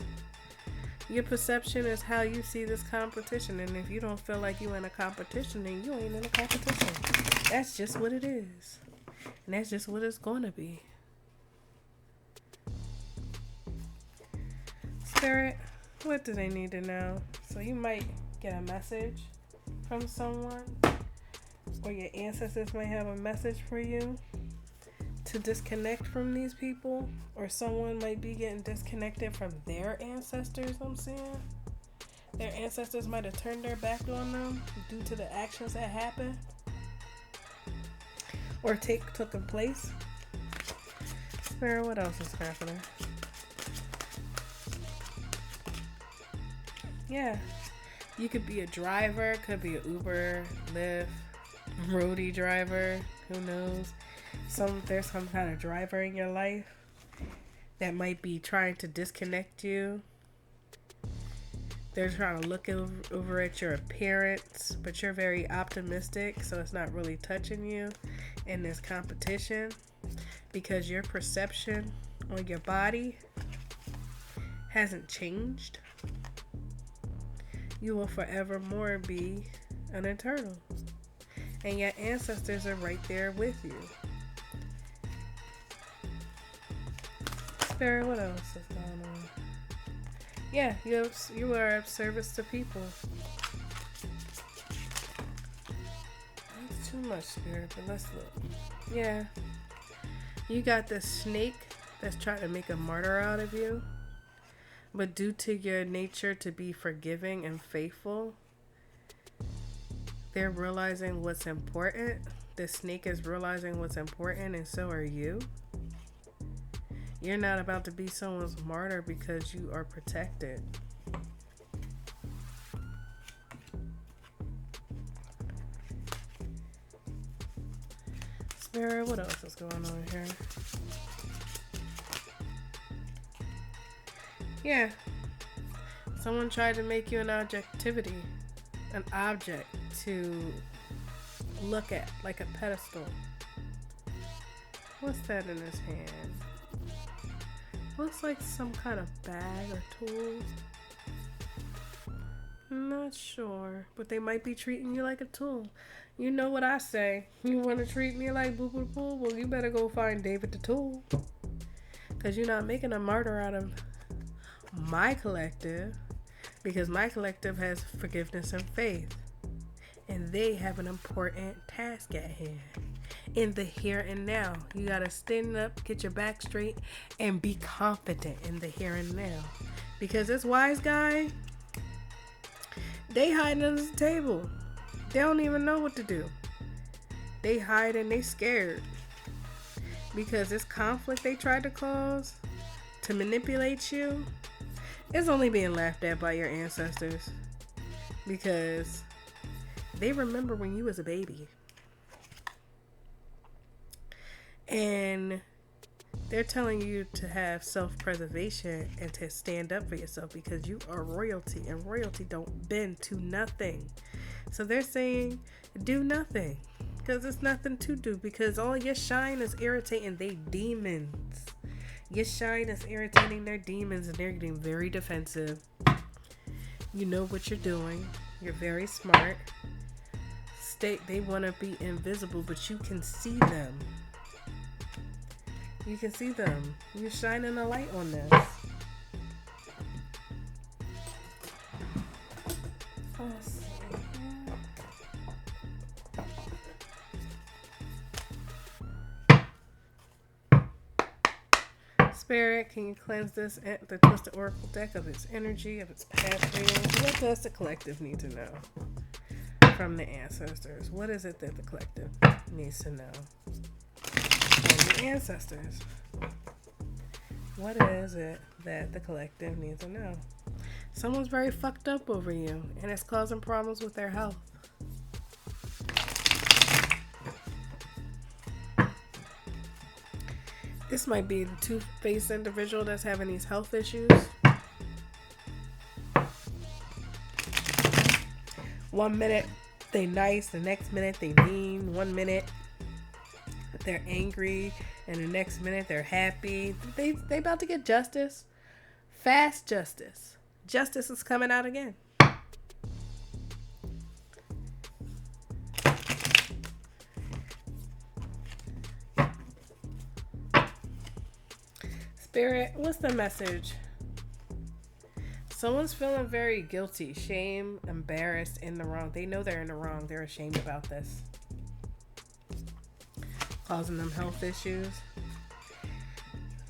S1: Your perception is how you see this competition. And if you don't feel like you're in a competition, then you ain't in a competition. That's just what it is. And that's just what it's going to be. Spirit, what do they need to know? So you might get a message from someone, or your ancestors might have a message for you to disconnect from these people, or someone might be getting disconnected from their ancestors. I'm saying their ancestors might have turned their back on them due to the actions that happened or took place. Spirit, what else is happening? Yeah, you could be a driver, could be an Uber, Lyft, roadie driver, who knows? There's some kind of driver in your life that might be trying to disconnect you. They're trying to look over at your appearance, but you're very optimistic, so it's not really touching you in this competition because your perception on your body hasn't changed. You will forevermore be an eternal. And your ancestors are right there with you. Spirit, what else is going on? Yeah, you are of service to people. That's too much, Spirit, but let's look. Yeah. You got this snake that's trying to make a martyr out of you. But due to your nature to be forgiving and faithful, they're realizing what's important. The snake is realizing what's important, and so are you. You're not about to be someone's martyr because you are protected. Spirit, what else is going on here? Yeah. Someone tried to make you an object to look at, like a pedestal. What's that in his hand? Looks like some kind of bag or tool. I'm not sure, but they might be treating you like a tool. You know what I say. You want to treat me like boo boo boo? Well, you better go find David the tool. Because you're not making a martyr out of my collective, because my collective has forgiveness and faith, and they have an important task at hand in the here and now. You gotta stand up, get your back straight, and be confident in the here and now, because this wise guy, they hiding under the table. They don't even know what to do. They hide and they scared because this conflict they tried to cause to manipulate you, it's only being laughed at by your ancestors because they remember when you was a baby. And they're telling you to have self-preservation and to stand up for yourself because you are royalty, and royalty don't bend to nothing. So they're saying do nothing because it's nothing to do, because all your shine is irritating they demons. Your shine is irritating their demons, and they're getting very defensive. You know what you're doing. You're very smart. They want to be invisible, but you can see them. You can see them. You're shining a light on this. Let's see. Spirit, can you cleanse the Twisted Oracle deck of its energy, of its past readings? What does the collective need to know from the ancestors? What is it that the collective needs to know from the ancestors? What is it that the collective needs to know? Someone's very fucked up over you, and it's causing problems with their health. This might be the two-faced individual that's having these health issues. One minute they nice, the next minute they mean. One minute They're angry, and the next minute they're happy. They about to get justice. Fast justice. Justice is coming out again. Spirit, what's the message? Someone's feeling very guilty, shame, embarrassed, in the wrong. They know they're in the wrong. They're ashamed about this. Causing them health issues.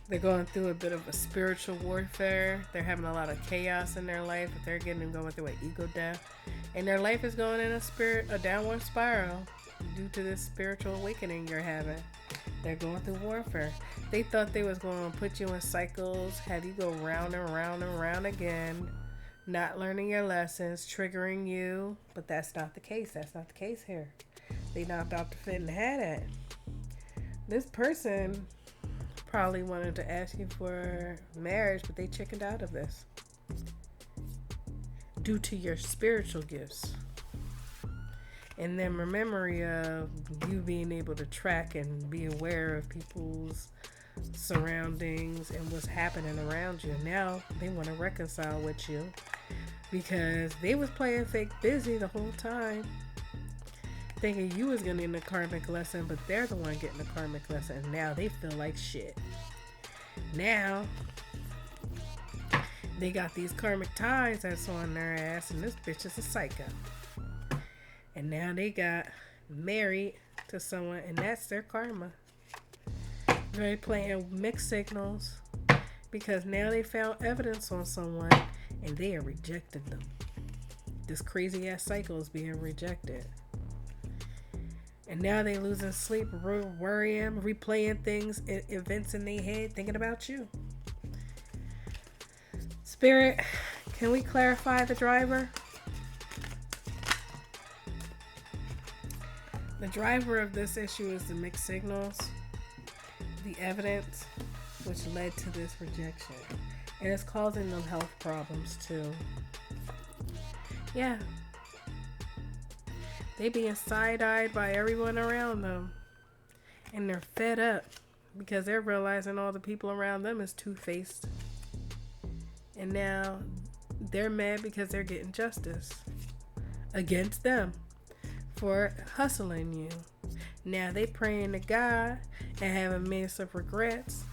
S1: They're going through a bit of a spiritual warfare. They're having a lot of chaos in their life. But they're going through an ego death. And their life is going in a downward spiral due to this spiritual awakening you're having. They're going through warfare. They thought they was going to put you in cycles, have you go round and round and round again, not learning your lessons, triggering you. But that's not the case. That's not the case here. They not about to fit in the hat at. This person probably wanted to ask you for marriage, but they chickened out of this due to your spiritual gifts. And then memory of you being able to track and be aware of people's surroundings and what's happening around you. Now they want to reconcile with you because they was playing fake busy the whole time, thinking you was getting a karmic lesson, but they're the one getting a karmic lesson. And now they feel like shit. Now they got these karmic ties that's on their ass, and this bitch is a psycho. And now they got married to someone, and that's their karma. They're playing mixed signals because now they found evidence on someone and they are rejecting them. This crazy ass cycle is being rejected. And now they losing sleep, worrying, replaying things, events in their head, thinking about you. Spirit, can we clarify the driver? The driver of this issue is the mixed signals, the evidence, which led to this rejection. And it's causing them health problems too. Yeah. They being side-eyed by everyone around them. And they're fed up because they're realizing all the people around them is two-faced. And now they're mad because they're getting justice against them for hustling you. Now they praying to God and having massive regrets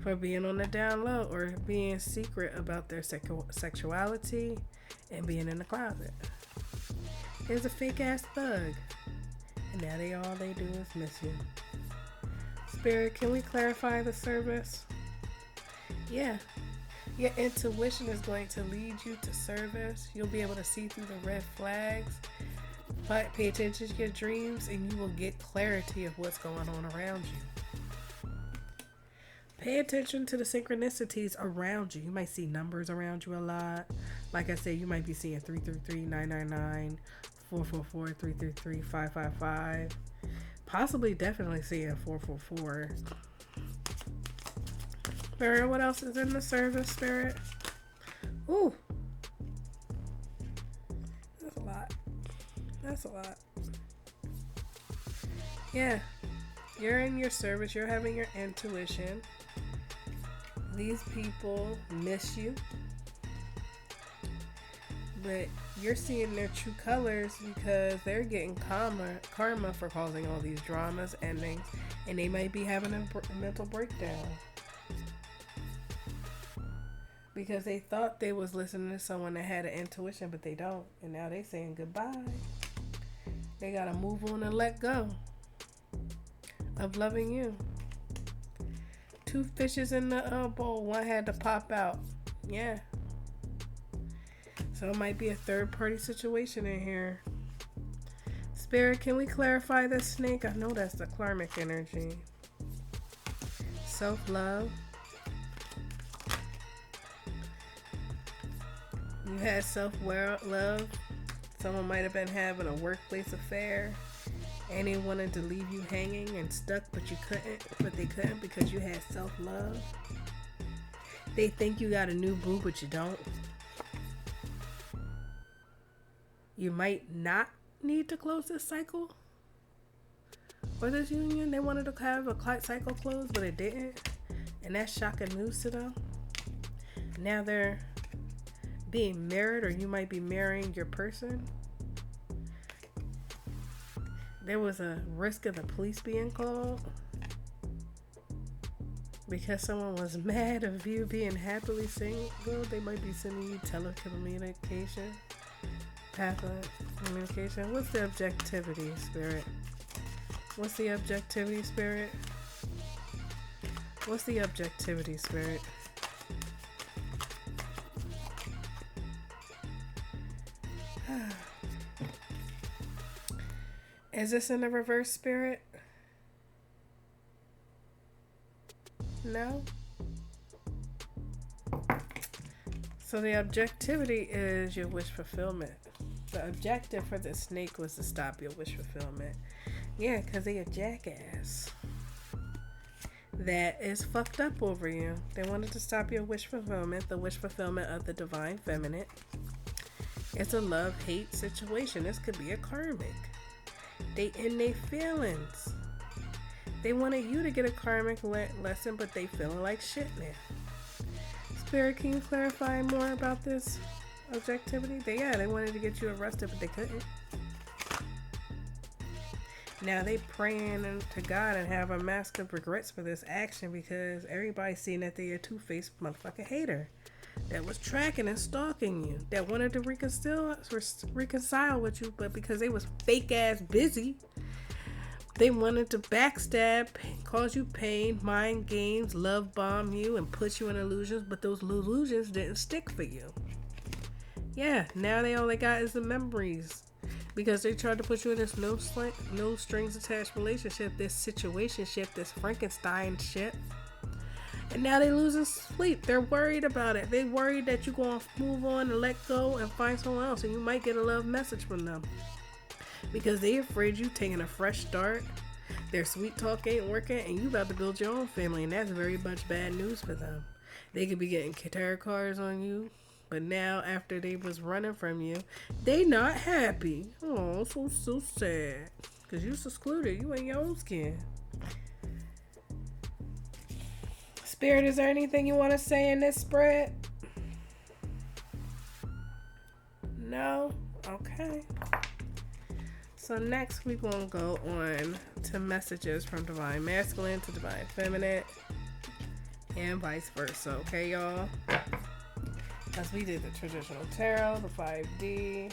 S1: for being on the down low or being secret about their sexuality and being in the closet. There's a fake ass thug, and now all they do is miss you. Spirit, can we clarify the service? Yeah. Your intuition is going to lead you to service. You'll be able to see through the red flags. But pay attention to your dreams and you will get clarity of what's going on around you. Pay attention to the synchronicities around you. You might see numbers around you a lot. Like I said, you might be seeing 333, 999, 444, 333, 555. Possibly definitely seeing 444. Spirit, what else is in the service, Spirit? Ooh. That's a lot. That's a lot. Yeah. You're in your service. You're having your intuition. These people miss you. But you're seeing their true colors because they're getting karma for causing all these dramas, endings, and they might be having a mental breakdown. Because they thought they was listening to someone that had an intuition, but they don't. And now they saying goodbye. They got to move on and let go of loving you. 2 fishes in the bowl. One had to pop out. Yeah. So it might be a third party situation in here. Spirit, can we clarify this snake? I know that's the karmic energy. Self-love. You had self-love. Someone might have been having a workplace affair and they wanted to leave you hanging and stuck, but they couldn't because you had self-love. They think you got a new boo, but you don't. You might not need to close this cycle, for this union. They wanted to have a cycle close, but it didn't. And that's shocking news to them. Now they're being married, or you might be marrying your person. There was a risk of the police being called because someone was mad of you being happily single. They might be sending you telecommunication, path of communication. What's the objectivity, Spirit? What's the objectivity, Spirit? What's the objectivity, Spirit? Is this in the reverse, Spirit? No? So the objectivity is your wish fulfillment. The objective for the snake was to stop your wish fulfillment. Yeah, because they a jackass that is fucked up over you. They wanted to stop your wish fulfillment, the wish fulfillment of the divine feminine. It's a love-hate situation. This could be a karmic. They in their feelings. They wanted you to get a karmic lesson, but they feeling like shit now. Spirit, can you clarify more about this objectivity? They wanted to get you arrested, but they couldn't. Now they praying to God and have a mask of regrets for this action because everybody's seeing that they a two-faced motherfucking hater that was tracking and stalking you, that wanted to reconcile with you, but because they was fake ass busy, they wanted to backstab, cause you pain, mind games, love bomb you, and put you in illusions, but those illusions didn't stick for you. Yeah, now all they got is the memories. Because they tried to put you in this no strings attached relationship, this situationship, this Frankenstein shit. And now they losing sleep. They're worried about it. They worried that you're going to move on and let go and find someone else. And you might get a love message from them. Because they afraid you taking a fresh start. Their sweet talk ain't working. And you about to build your own family. And that's very much bad news for them. They could be getting tarot cards on you. But now, after they was running from you, they not happy. Oh, so sad. Because you secluded. You in your own skin. Spirit, is there anything you want to say in this spread? No? Okay. So next we're going to go on to messages from Divine Masculine to Divine Feminine. And vice versa. Okay, y'all? As we did the traditional tarot, the 5D,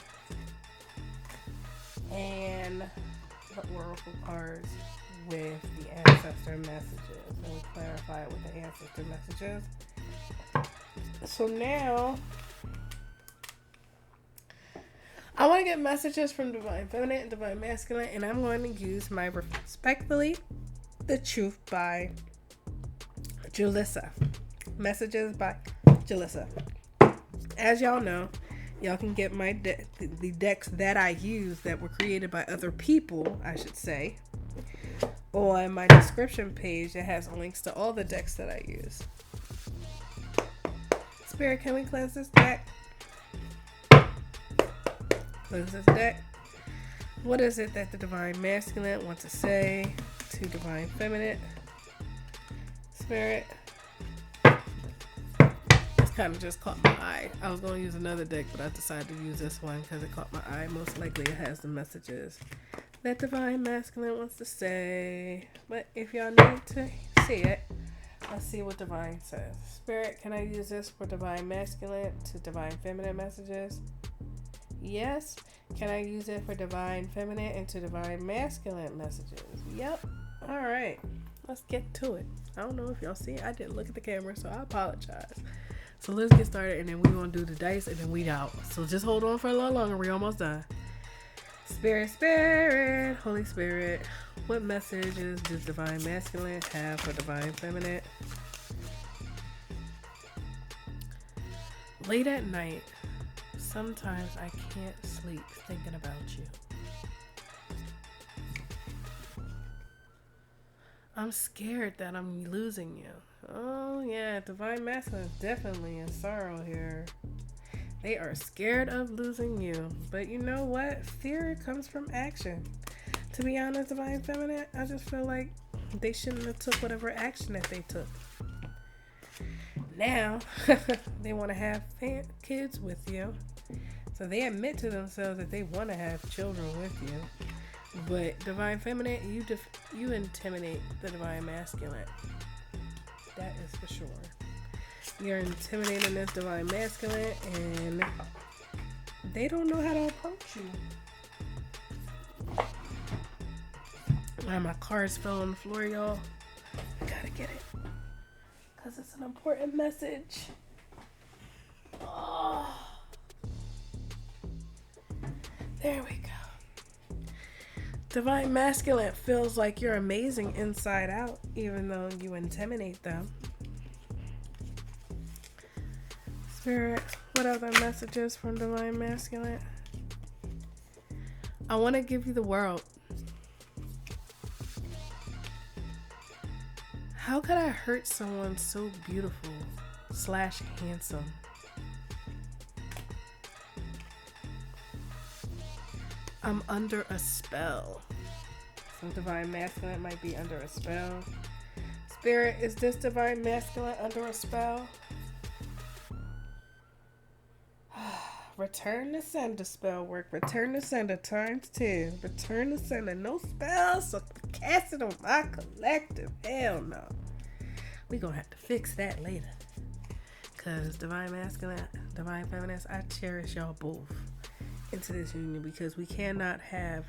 S1: and the oracle cards with the ancestor messages. And we clarify it with the ancestor messages. So now, I want to get messages from Divine Feminine and Divine Masculine, and I'm going to use my Respectfully the Truth by Julissa. Messages by Julissa. As y'all know, y'all can get my the decks that I use that were created by other people, I should say, on my description page that has links to all the decks that I use. Spirit, can we cleanse this deck? Cleanse this deck. What is it that the Divine Masculine wants to say to Divine Feminine? Spirit. Kind of just caught my eye. I was going to use another deck, but I decided to use this one because it caught my eye. Most likely it has the messages that Divine Masculine wants to say. But if y'all need to see it, let's see what Divine says. Spirit, can I use this for Divine Masculine to Divine Feminine messages? Yes. Can I use it for Divine Feminine and to Divine Masculine messages? Yep. All right. Let's get to it. I don't know if y'all see it. I didn't look at the camera, so I apologize. So let's get started, and then we're going to do the dice, and then we out. So just hold on for a little longer. We're almost done. Spirit, Holy Spirit, what messages does Divine Masculine have for Divine Feminine? Late at night, sometimes I can't sleep thinking about you. I'm scared that I'm losing you. Oh yeah, Divine Masculine is definitely in sorrow here. They are scared of losing you. But you know what? Fear comes from action. To be honest, divine feminine, I just feel like they shouldn't have took whatever action that they took. Now, they want to have kids with you. So they admit to themselves that they want to have children with you. But divine feminine, you intimidate the divine masculine. That is for sure. You're intimidating this divine masculine, and they don't know how to approach you. My cards fell on the floor, y'all. I gotta get it, because it's an important message. Oh. There we go. Divine masculine feels like you're amazing inside out, even though you intimidate them. Spirit, what other messages from divine masculine? I want to give you the world. How could I hurt someone so beautiful / handsome? I'm under a spell. So divine masculine might be under a spell. Spirit, is this divine masculine under a spell? Return to sender spell work. Return to sender ×2. Return to sender. No spells, so cast it on my collective. Hell no. We gonna have to fix that later. Cause divine masculine, divine feminine, I cherish y'all both into this union, because we cannot have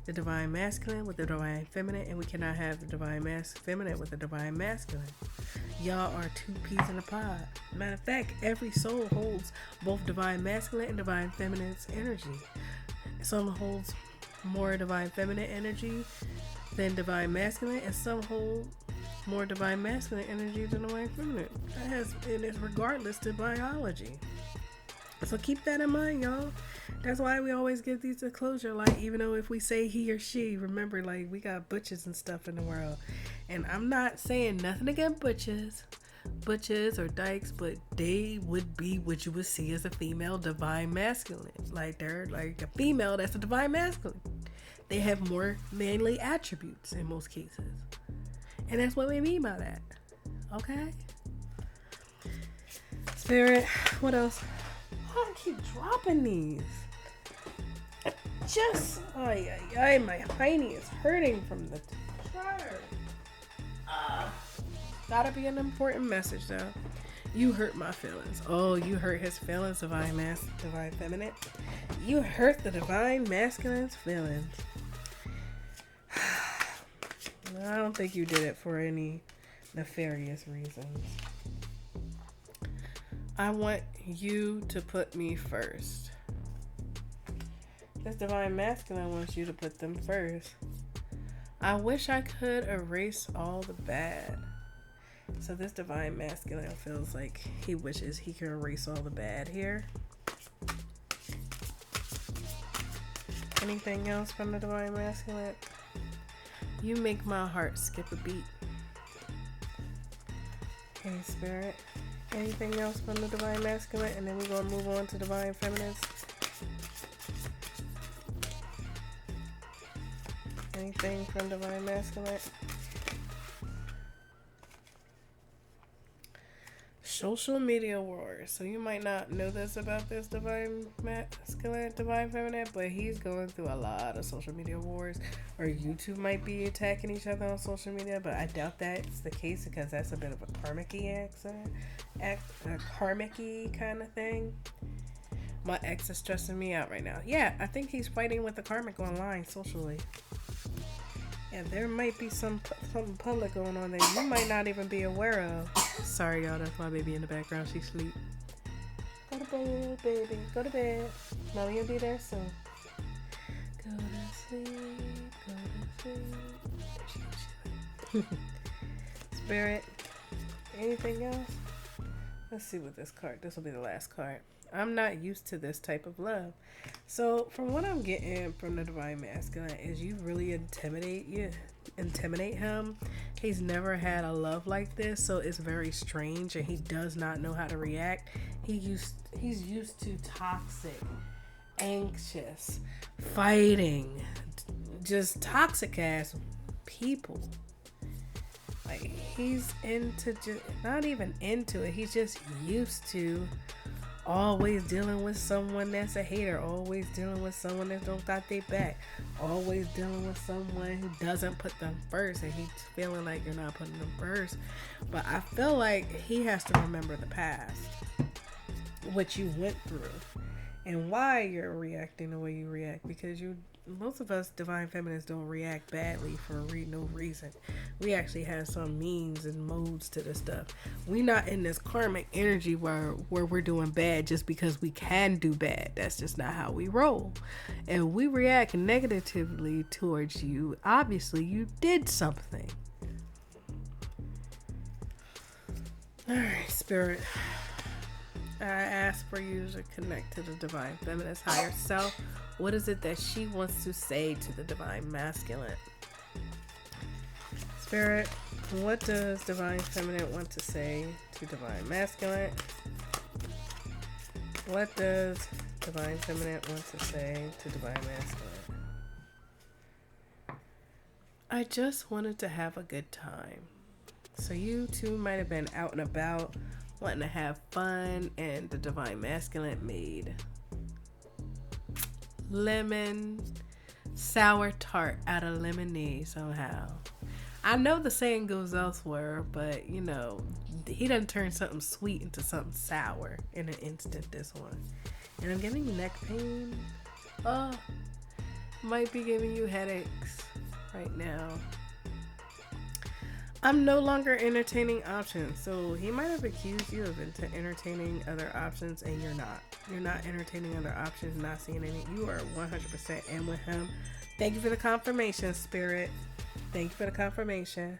S1: the divine masculine with the divine feminine, and we cannot have the divine feminine with the divine masculine. Y'all are two peas in a pod. Matter of fact, every soul holds both divine masculine and divine feminine's energy. Some holds more divine feminine energy than divine masculine, and some hold more divine masculine energy than divine feminine. It is regardless to biology. So keep that in mind, y'all. That's why we always give these disclosure. Like, even though if we say he or she, remember, like, we got butches and stuff in the world. And I'm not saying nothing against butches or dykes, but they would be what you would see as a female divine masculine. Like, they're like a female that's a divine masculine. They have more manly attributes in most cases. And that's what we mean by that. Okay? Spirit, what else? I keep dropping these. My hiney is hurting from the chatter. Gotta be an important message though. You hurt my feelings. Oh, you hurt his feelings, divine feminine. You hurt the divine masculine's feelings. I don't think you did it for any nefarious reasons. I want you to put me first. This divine masculine wants you to put them first. I wish I could erase all the bad. So this divine masculine feels like he wishes he could erase all the bad here. Anything else from the divine masculine? You make my heart skip a beat. Okay, Spirit. Anything else from the divine masculine? And then we're going to move on to divine feminine. Anything from divine masculine? Social media wars. So you might not know this about this divine masculine, divine feminine, but he's going through a lot of social media wars. Or you two might be attacking each other on social media, but I doubt that's the case, because that's a bit of a karmic-y karmic-y kind of thing. My ex is stressing me out right now. Yeah, I think he's fighting with the karmic online socially. And there might be something public going on that you might not even be aware of. Sorry, y'all. That's my baby in the background. She sleep. Go to bed, baby. Go to bed. Mommy will be there soon. Go to sleep. Go to sleep. Spirit. Anything else? Let's see what this card. This will be the last card. I'm not used to this type of love. So from what I'm getting from the divine masculine is you really intimidate him. He's never had a love like this, so it's very strange, and he does not know how to react. He's used to toxic, anxious, fighting, just toxic ass people. Like, he's into just not even into it. He's just used to always dealing with someone that's a hater, always dealing with someone that don't got their back, always dealing with someone who doesn't put them first, and he's feeling like you're not putting them first. But I feel like he has to remember the past, what you went through, and why you're reacting the way you react, because most of us divine feminists don't react badly for no reason. We actually have some means and modes to this stuff. We not in this karmic energy where we're doing bad just because we can do bad. That's just not how we roll. And we react negatively towards you. Obviously, you did something. All right, Spirit. I ask for you to connect to the divine feminist higher self. What is it that she wants to say to the divine masculine? Spirit, what does divine feminine want to say to divine masculine? What does divine feminine want to say to divine masculine? I just wanted to have a good time. So you two might have been out and about wanting to have fun, and the divine masculine made lemon sour tart out of lemonade somehow. I know the saying goes elsewhere, but you know, he done turned something sweet into something sour in an instant, this one. And I'm getting neck pain. Might be giving you headaches right now. I'm no longer entertaining options. So he might have accused you of entertaining other options, and you're not. You're not entertaining other options, not seeing any. You are 100% in with him. Thank you for the confirmation, Spirit. Thank you for the confirmation.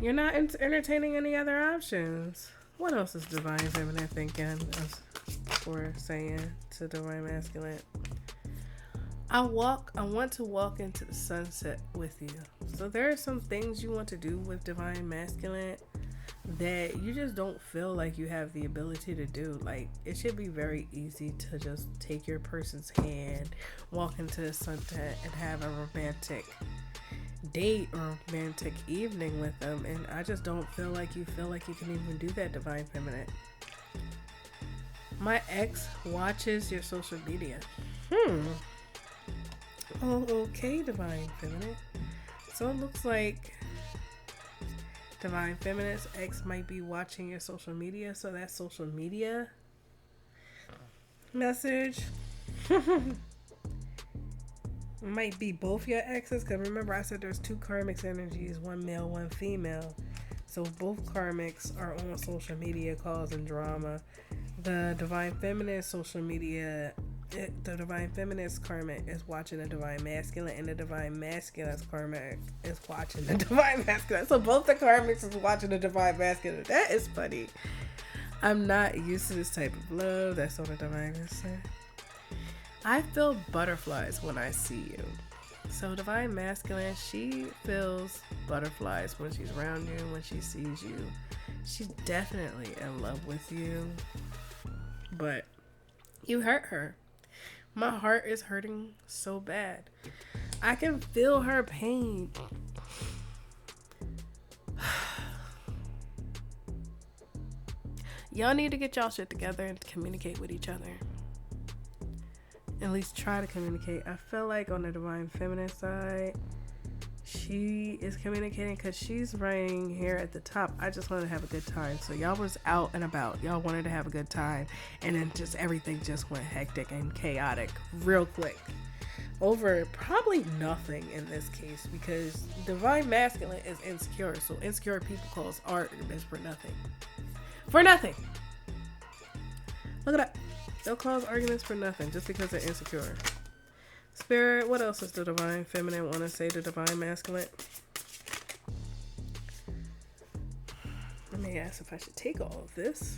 S1: You're not entertaining any other options. What else is divine feminine thinking or saying to divine masculine? I want to walk into the sunset with you. So there are some things you want to do with divine masculine that you just don't feel like you have the ability to do. Like, it should be very easy to just take your person's hand, walk into the sunset, and have a romantic date or romantic evening with them. And I just don't feel like you can even do that, divine feminine. My ex watches your social media. Oh, okay, divine feminine. So it looks like divine feminine's ex might be watching your social media. So that social media message might be both your exes. Because remember, I said there's two karmics energies, one male, one female. So both karmics are on social media causing drama. The divine feminine social media, the divine feminist karmic is watching the divine masculine, and the divine masculine's karmic is watching the divine masculine. So both the karmics is watching the divine masculine. That is funny. I'm not used to this type of love. That's what the divine is saying. I feel butterflies when I see you. So divine masculine, she feels butterflies when she's around you, when she sees you. She's definitely in love with you. But you hurt her. My heart is hurting so bad. I can feel her pain. Y'all need to get y'all shit together and communicate with each other. At least try to communicate. I feel like on the divine feminine side, she is communicating because she's writing here at the top, I just wanted to have a good time. So y'all was out and about. Y'all wanted to have a good time. And then just everything just went hectic and chaotic real quick. Over probably nothing in this case, because divine masculine is insecure. So insecure people cause arguments for nothing. For nothing. Look at that. They'll cause arguments for nothing just because they're insecure. Spirit, what else does the divine feminine want to say to divine masculine? Let me ask if I should take all of this.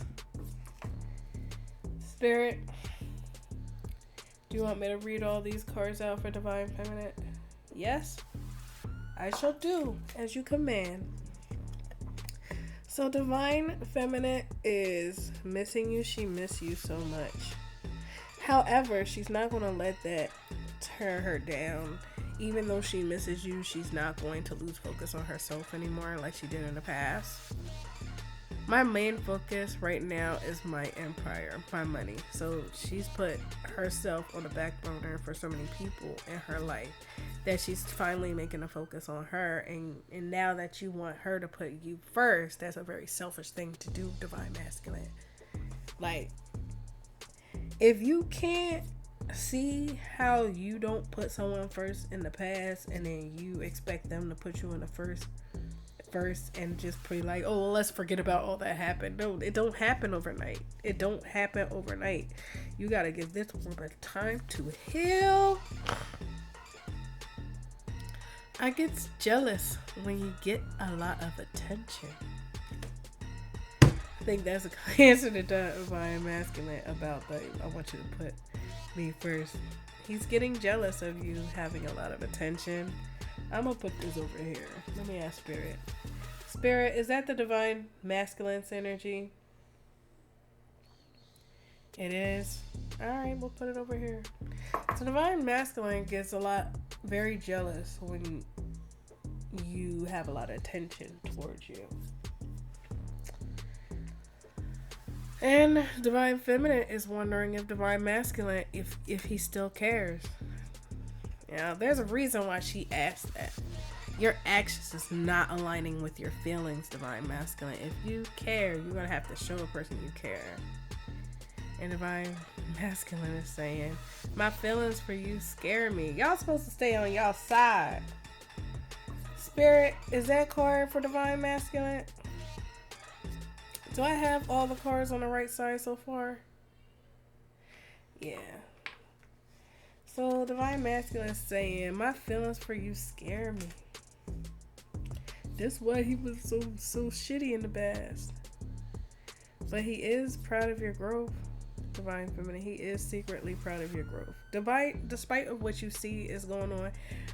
S1: Spirit, do you want me to read all these cards out for divine feminine? Yes, I shall do as you command. So divine feminine is missing you. She miss you so much. However, she's not going to let that tear her down. Even though she misses you, she's not going to lose focus on herself anymore like she did in the past. My main focus right now is my empire, my money. So she's put herself on the back burner for so many people in her life that she's finally making a focus on her. And now that you want her to put you first, that's a very selfish thing to do, divine masculine. Like, if you can't see how you don't put someone first in the past and then you expect them to put you in the first and just pretty like, oh, well, let's forget about all that happened. No, it don't happen overnight. It don't happen overnight. You got to give this woman time to heal. I get jealous when you get a lot of attention. I think that's a answer to divine masculine about the, I want you to put me first. He's getting jealous of you having a lot of attention. I'm going to put this over here. Let me ask Spirit. Spirit, is that the divine masculine's energy? It is. Alright, we'll put it over here. So divine masculine gets very jealous when you have a lot of attention towards you. And divine feminine is wondering if divine masculine, if he still cares. Now, there's a reason why she asked that. Your actions is not aligning with your feelings, divine masculine. If you care, you're going to have to show a person you care. And divine masculine is saying, my feelings for you scare me. Y'all supposed to stay on y'all side. Spirit, is that card for divine masculine? Do I have all the cards on the right side so far? Yeah. So divine masculine is saying, my feelings for you scare me. That's why he was so shitty in the past. But he is proud of your growth, divine feminine. He is secretly proud of your growth. Despite of what you see is going on,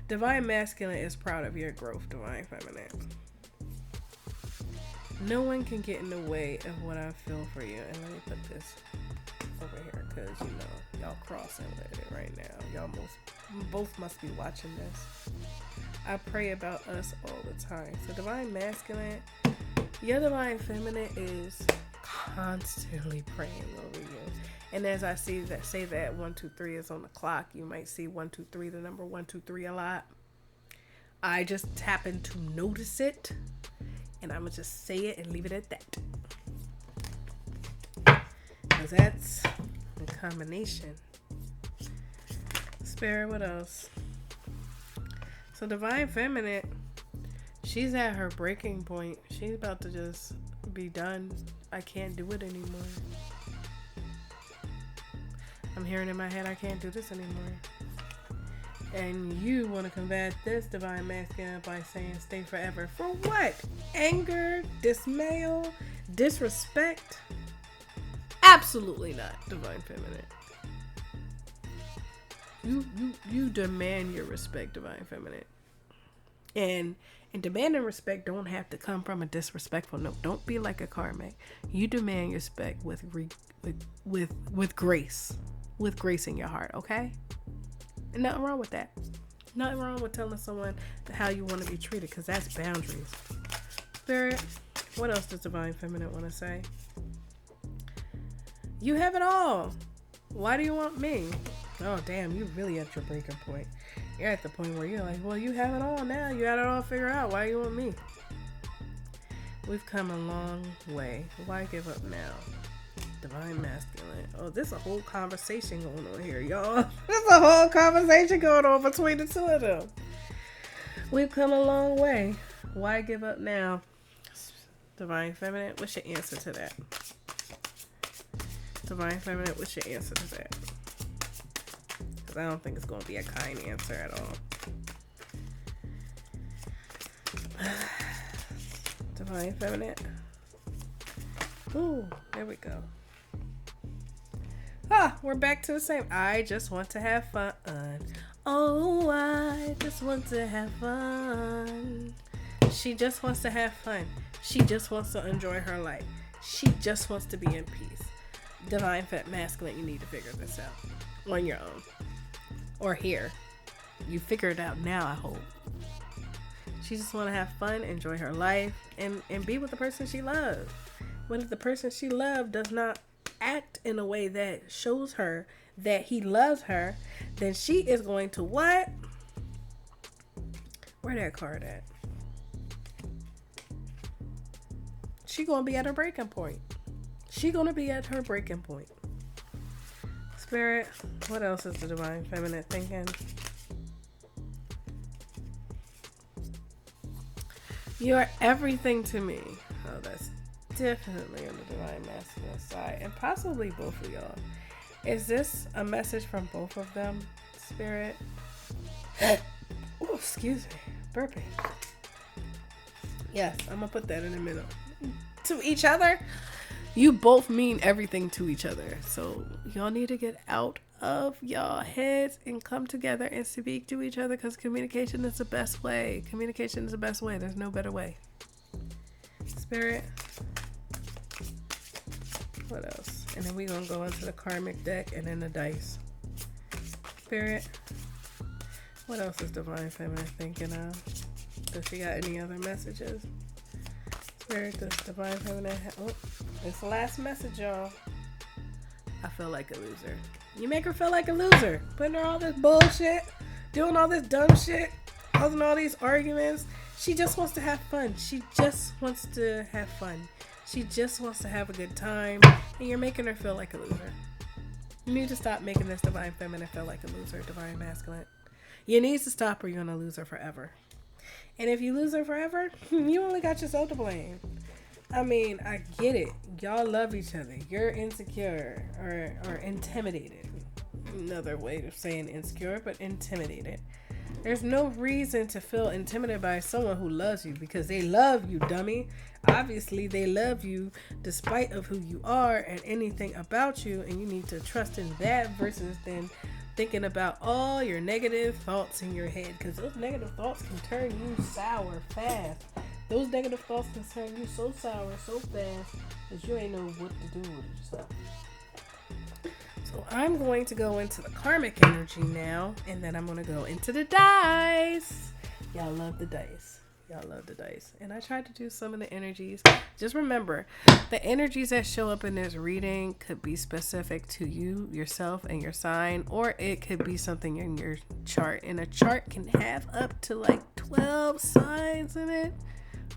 S1: divine masculine is proud of your growth, divine feminine. No one can get in the way of what I feel for you. And let me put this over here because, you know, y'all crossing with it right now. Y'all both must be watching this. I pray about us all the time. So divine masculine, your divine feminine is constantly praying over you. And as I say that 1, 2, 3 is on the clock, you might see 1, 2, 3, the number 1, 2, 3 a lot. I just happen to notice it, and I'm gonna just say it and leave it at that. Because that's the combination. Spirit, what else? So divine feminine, she's at her breaking point. She's about to just be done. I can't do it anymore. I'm hearing in my head, I can't do this anymore. And you want to combat this divine masculine by saying stay forever. For what? Anger, dismay, disrespect? Absolutely not, divine feminine. You demand your respect, divine feminine. And demand and respect don't have to come from a disrespectful note. Don't be like a karmic. You demand your respect with grace. With grace in your heart, okay? And nothing wrong with that. Nothing wrong with telling someone how you want to be treated, because that's boundaries. Spirit, what else does divine feminine want to say? You have it all. Why do you want me? Oh, damn, you're really at your breaking point. You're at the point where you're like, well, you have it all now. You got it all figured out. Why do you want me? We've come a long way. Why give up now? Divine masculine. Oh, there's a whole conversation going on here, y'all. There's a whole conversation going on between the two of them. We've come a long way. Why give up now? Divine feminine, what's your answer to that? Divine feminine, what's your answer to that? Because I don't think it's going to be a kind answer at all. Divine feminine. Ooh, there we go. We're back to the same. I just want to have fun. Oh, I just want to have fun. She just wants to have fun. She just wants to enjoy her life. She just wants to be in peace. Divine masculine, you need to figure this out on your own. Or here. You figure it out now, I hope. She just want to have fun, enjoy her life, and be with the person she loves. But if the person she loves does not act in a way that shows her that he loves her, then she is going to what? Where that card at? She gonna be at her breaking point. She gonna be at her breaking point. Spirit, what else is the divine feminine thinking? You are everything to me. Oh, that's definitely on the divine masculine side, and possibly both of y'all. Is this a message from both of them, Spirit? Oh, excuse me, burping. Yes, I'm gonna put that in a minute. To each other, you both mean everything to each other, so y'all need to get out of y'all heads and come together and speak to each other, because communication is the best way. Communication is the best way. There's no better way. Spirit, what else? And then we're gonna go into the karmic deck and then the dice. Spirit, what else is divine feminine thinking of? Does she got any other messages? Spirit, does divine feminine it's the last message, y'all. I feel like a loser. You make her feel like a loser, putting her all this bullshit, doing all this dumb shit, causing all these arguments. She just wants to have fun. She just wants to have fun. She just wants to have a good time, and you're making her feel like a loser. You need to stop making this divine feminine feel like a loser, divine masculine. You need to stop or you're going to lose her forever. And if you lose her forever, you only got yourself to blame. I mean, I get it. Y'all love each other. You're insecure or intimidated. Another way of saying insecure, but intimidated. There's no reason to feel intimidated by someone who loves you, because they love you, dummy. Obviously, they love you despite of who you are and anything about you, and you need to trust in that versus then thinking about all your negative thoughts in your head, because those negative thoughts can turn you sour fast. Those negative thoughts can turn you so sour so fast that you ain't know what to do with yourself. So I'm going to go into the karmic energy now, and then I'm going to go into the dice. Y'all love the dice. Y'all love the dice. And I tried to do some of the energies. Just remember, the energies that show up in this reading could be specific to you, yourself, and your sign, or it could be something in your chart. And a chart can have up to like 12 signs in it.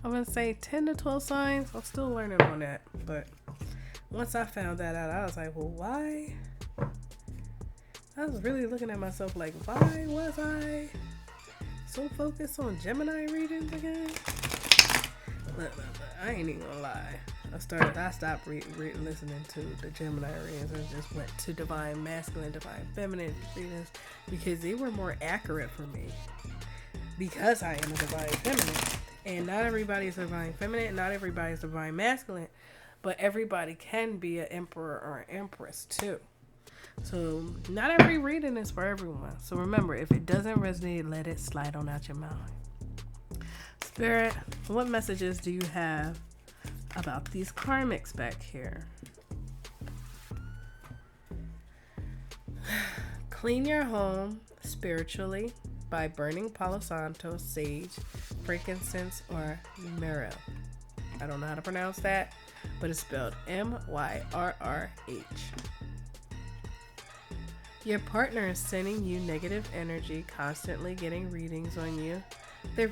S1: I'm going to say 10 to 12 signs. I'm still learning on that. But once I found that out, I was like, well, why? I was really looking at myself like, why was I so focused on Gemini readings again? Look, I ain't even gonna lie. I stopped listening to the Gemini readings and just went to divine masculine, divine feminine readings, because they were more accurate for me. Because I am a divine feminine. And not everybody is divine feminine, not everybody is divine masculine, but everybody can be an emperor or an empress too. So not every reading is for everyone. So remember, if it doesn't resonate, let it slide on out your mouth. Spirit, what messages do you have about these karmics back here? Clean your home spiritually by burning Palo Santo, sage, frankincense, or myrrh. I don't know how to pronounce that, but it's spelled Myrrh. Your partner is sending you negative energy, constantly getting readings on you. The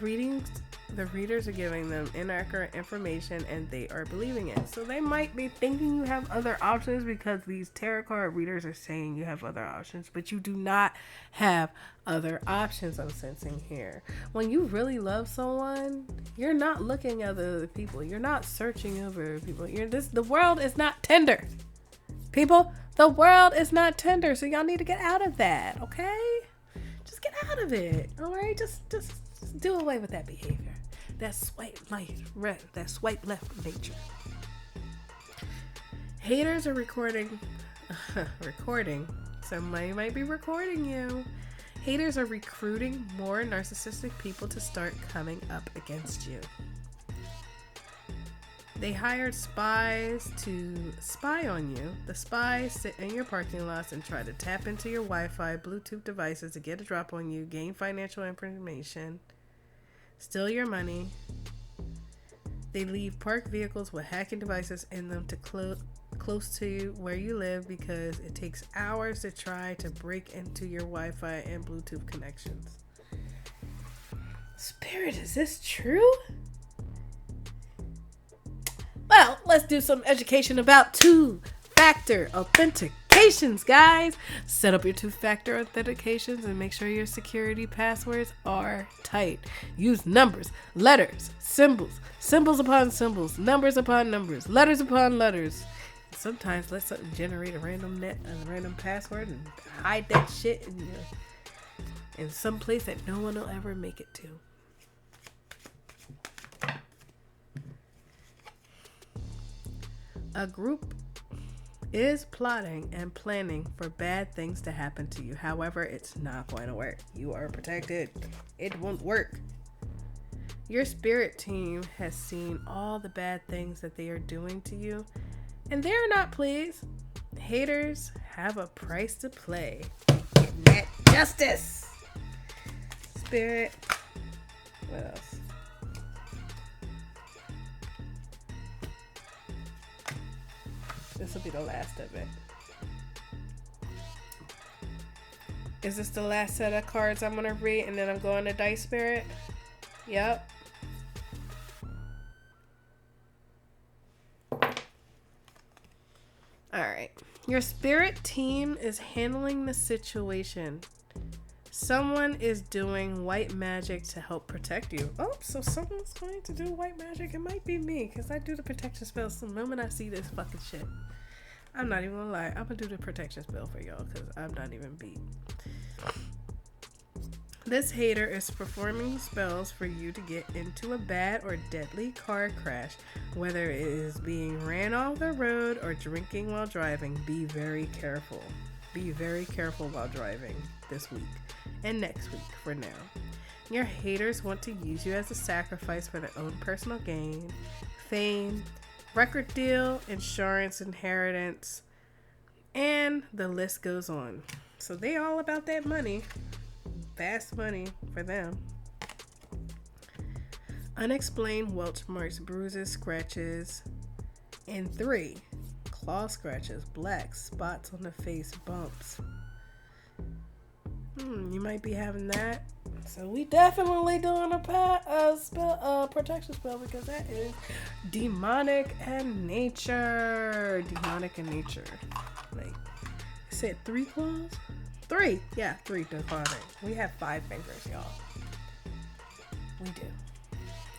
S1: readers are giving them inaccurate information and they are believing it. So they might be thinking you have other options because these tarot card readers are saying you have other options, but you do not have other options, I'm sensing here. When you really love someone, you're not looking at other people. You're not searching over people. The world is not Tinder. People, the world is not Tinder, so y'all need to get out of that, okay? Just get out of it, all right? Just do away with that behavior. That swipe left nature. Haters are recording. Somebody might be recording you. Haters are recruiting more narcissistic people to start coming up against you. They hired spies to spy on you. The spies sit in your parking lots and try to tap into your Wi-Fi, Bluetooth devices to get a drop on you, gain financial information, steal your money. They leave parked vehicles with hacking devices in them to close to where you live because it takes hours to try to break into your Wi-Fi and Bluetooth connections. Spirit, is this true? Well, let's do some education about two-factor authentications, guys. Set up your two-factor authentications and make sure your security passwords are tight. Use numbers, letters, symbols, symbols upon symbols, numbers upon numbers, letters upon letters. Sometimes let something generate a random password and hide that shit in some place that no one will ever make it to. A group is plotting and planning for bad things to happen to you. However, it's not going to work. You are protected. It won't work. Your spirit team has seen all the bad things that they are doing to you, and they're not pleased. Haters have a price to pay. Getting that justice. Spirit. What else? This will be the last of it. Is this the last set of cards I'm going to read and then I'm going to Dice Spirit? Yep. Alright. Your spirit team is handling the situation. Someone is doing white magic to help protect you. Oh, so someone's going to do white magic. It might be me, because I do the protection spells the moment I see this fucking shit. I'm not even gonna lie. I'm gonna do the protection spell for y'all, because I'm not even beat. This hater is performing spells for you to get into a bad or deadly car crash. Whether it is being ran off the road or drinking while driving, be very careful. Be very careful while driving this week and next week for now. Your haters want to use you as a sacrifice for their own personal gain, fame, record deal, insurance, inheritance, and the list goes on. So they all about that money. Fast money for them. Unexplained welch marks, bruises, scratches, and 3 claw scratches, black spots on the face, bumps. You might be having that. So we definitely doing a protection spell, because that is demonic in nature. Demonic in nature. Like, I said 3 claws? 3. Yeah, 3 demonic. We have 5 fingers, y'all. We do.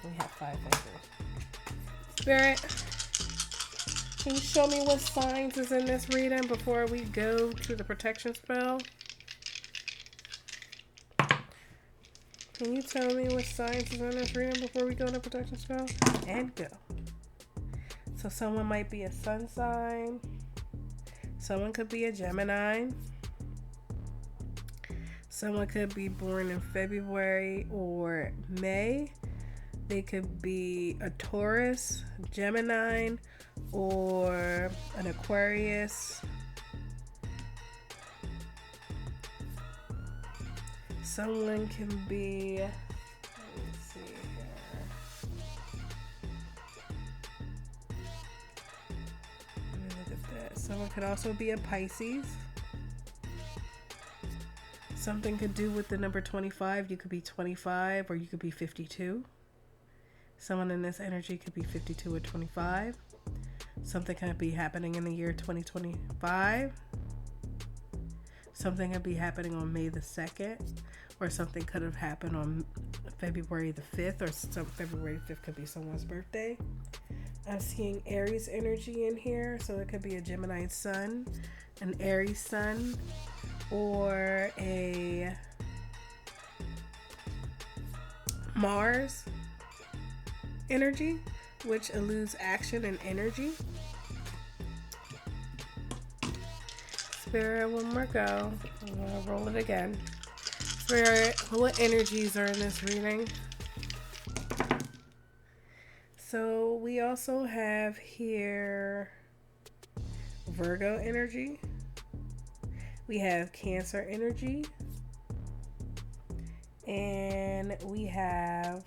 S1: We have 5 fingers. Spirit, can you show me what signs is in this reading before we go to the protection spell? Can you tell me what signs is in this reading before we go to protection spell? And go. So someone might be a sun sign. Someone could be a Gemini. Someone could be born in February or May. They could be a Taurus, Gemini, or an Aquarius. Someone can be, let me see here. Let me look at that. Someone could also be a Pisces. Something could do with the number 25. You could be 25 or you could be 52. Someone in this energy could be 52 or 25. Something could be happening in the year 2025. Something could be happening on May the 2nd. Or something could have happened on February the 5th. Or February 5th could be someone's birthday. I'm seeing Aries energy in here. So it could be a Gemini sun, an Aries sun, or a Mars energy, which eludes action and energy. Spirit, one more go. I'm gonna roll it again. Spirit, what energies are in this reading? So we also have here Virgo energy. We have Cancer energy. And we have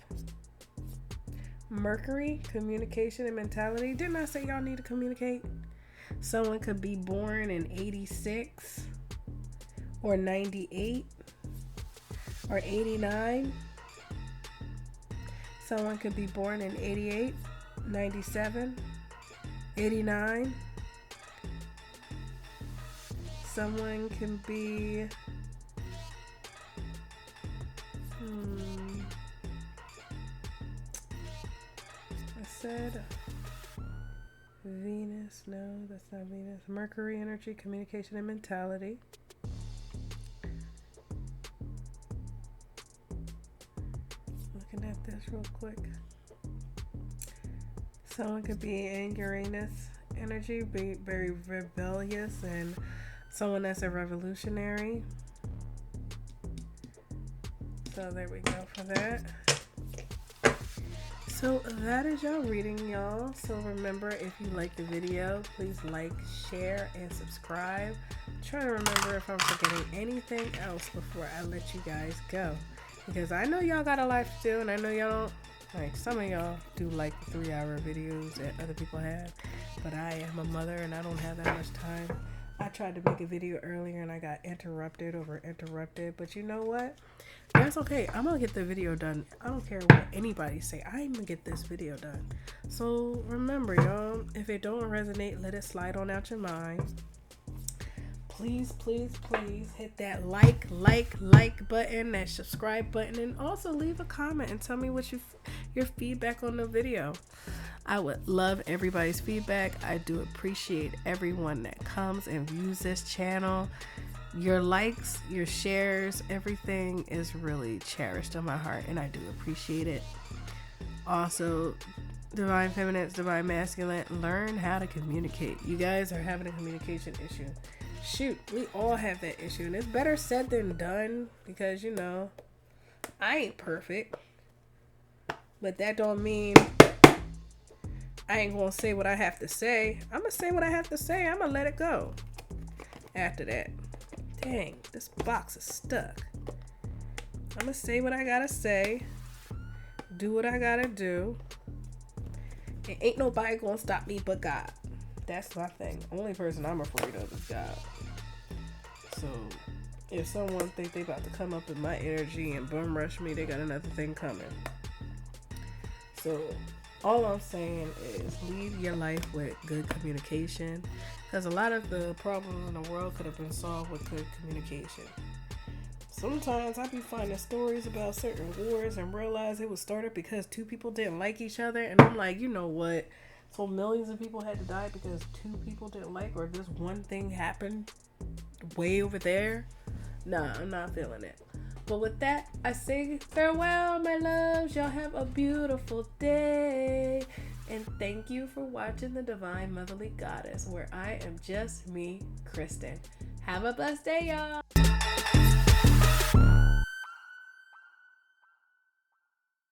S1: Mercury, communication and mentality. Didn't I say y'all need to communicate? Someone could be born in 86 or 98 or 89. Someone could be born in 88, 97, 89. Someone can be I said Venus. No, that's not Venus. Mercury energy, communication and mentality. Looking at this real quick. Someone could be in Uranus energy, be very rebellious, and someone that's a revolutionary. So there we go for that. So that is y'all reading, y'all. So remember, if you like the video, please like, share, and subscribe. I'm trying to remember if I'm forgetting anything else before I let you guys go, because I know y'all got a life to do, and I know y'all don't, like, some of y'all do like the 3-hour videos that other people have, but I am a mother and I don't have that much time. I tried to make a video earlier and I got interrupted, but you know what? That's okay. I'm gonna get the video done. I don't care what anybody say. I'm gonna get this video done. So remember, y'all, if it don't resonate, let it slide on out your mind. Please, please, please hit that like button, that subscribe button, and also leave a comment and tell me what your feedback on the video. I would love everybody's feedback. I do appreciate everyone that comes and views this channel. Your likes, your shares, everything is really cherished in my heart, and I do appreciate it. Also, divine feminines, divine masculine, learn how to communicate. You guys are having a communication issue. Shoot, we all have that issue, and it's better said than done, because, you know, I ain't perfect, but that don't mean I ain't gonna say what I have to say. I'm gonna say what I have to say. I'm gonna let it go after that. Dang, this box is stuck. I'm gonna say what I gotta say, do what I gotta do, and ain't nobody gonna stop me but God. That's my thing. Only person I'm afraid of is God. So if someone think they about to come up in my energy and bum rush me, they got another thing coming. So all I'm saying is leave your life with good communication, because a lot of the problems in the world could have been solved with good communication. Sometimes I be finding stories about certain wars and realize it was started because two people didn't like each other, and I'm like, you know what? So millions of people had to die because two people didn't like, or this one thing happened way over there? Nah, I'm not feeling it. But with that, I say farewell, my loves. Y'all have a beautiful day. And thank you for watching the Divine Motherly Goddess, where I am just me, Kristen. Have a blessed day, y'all.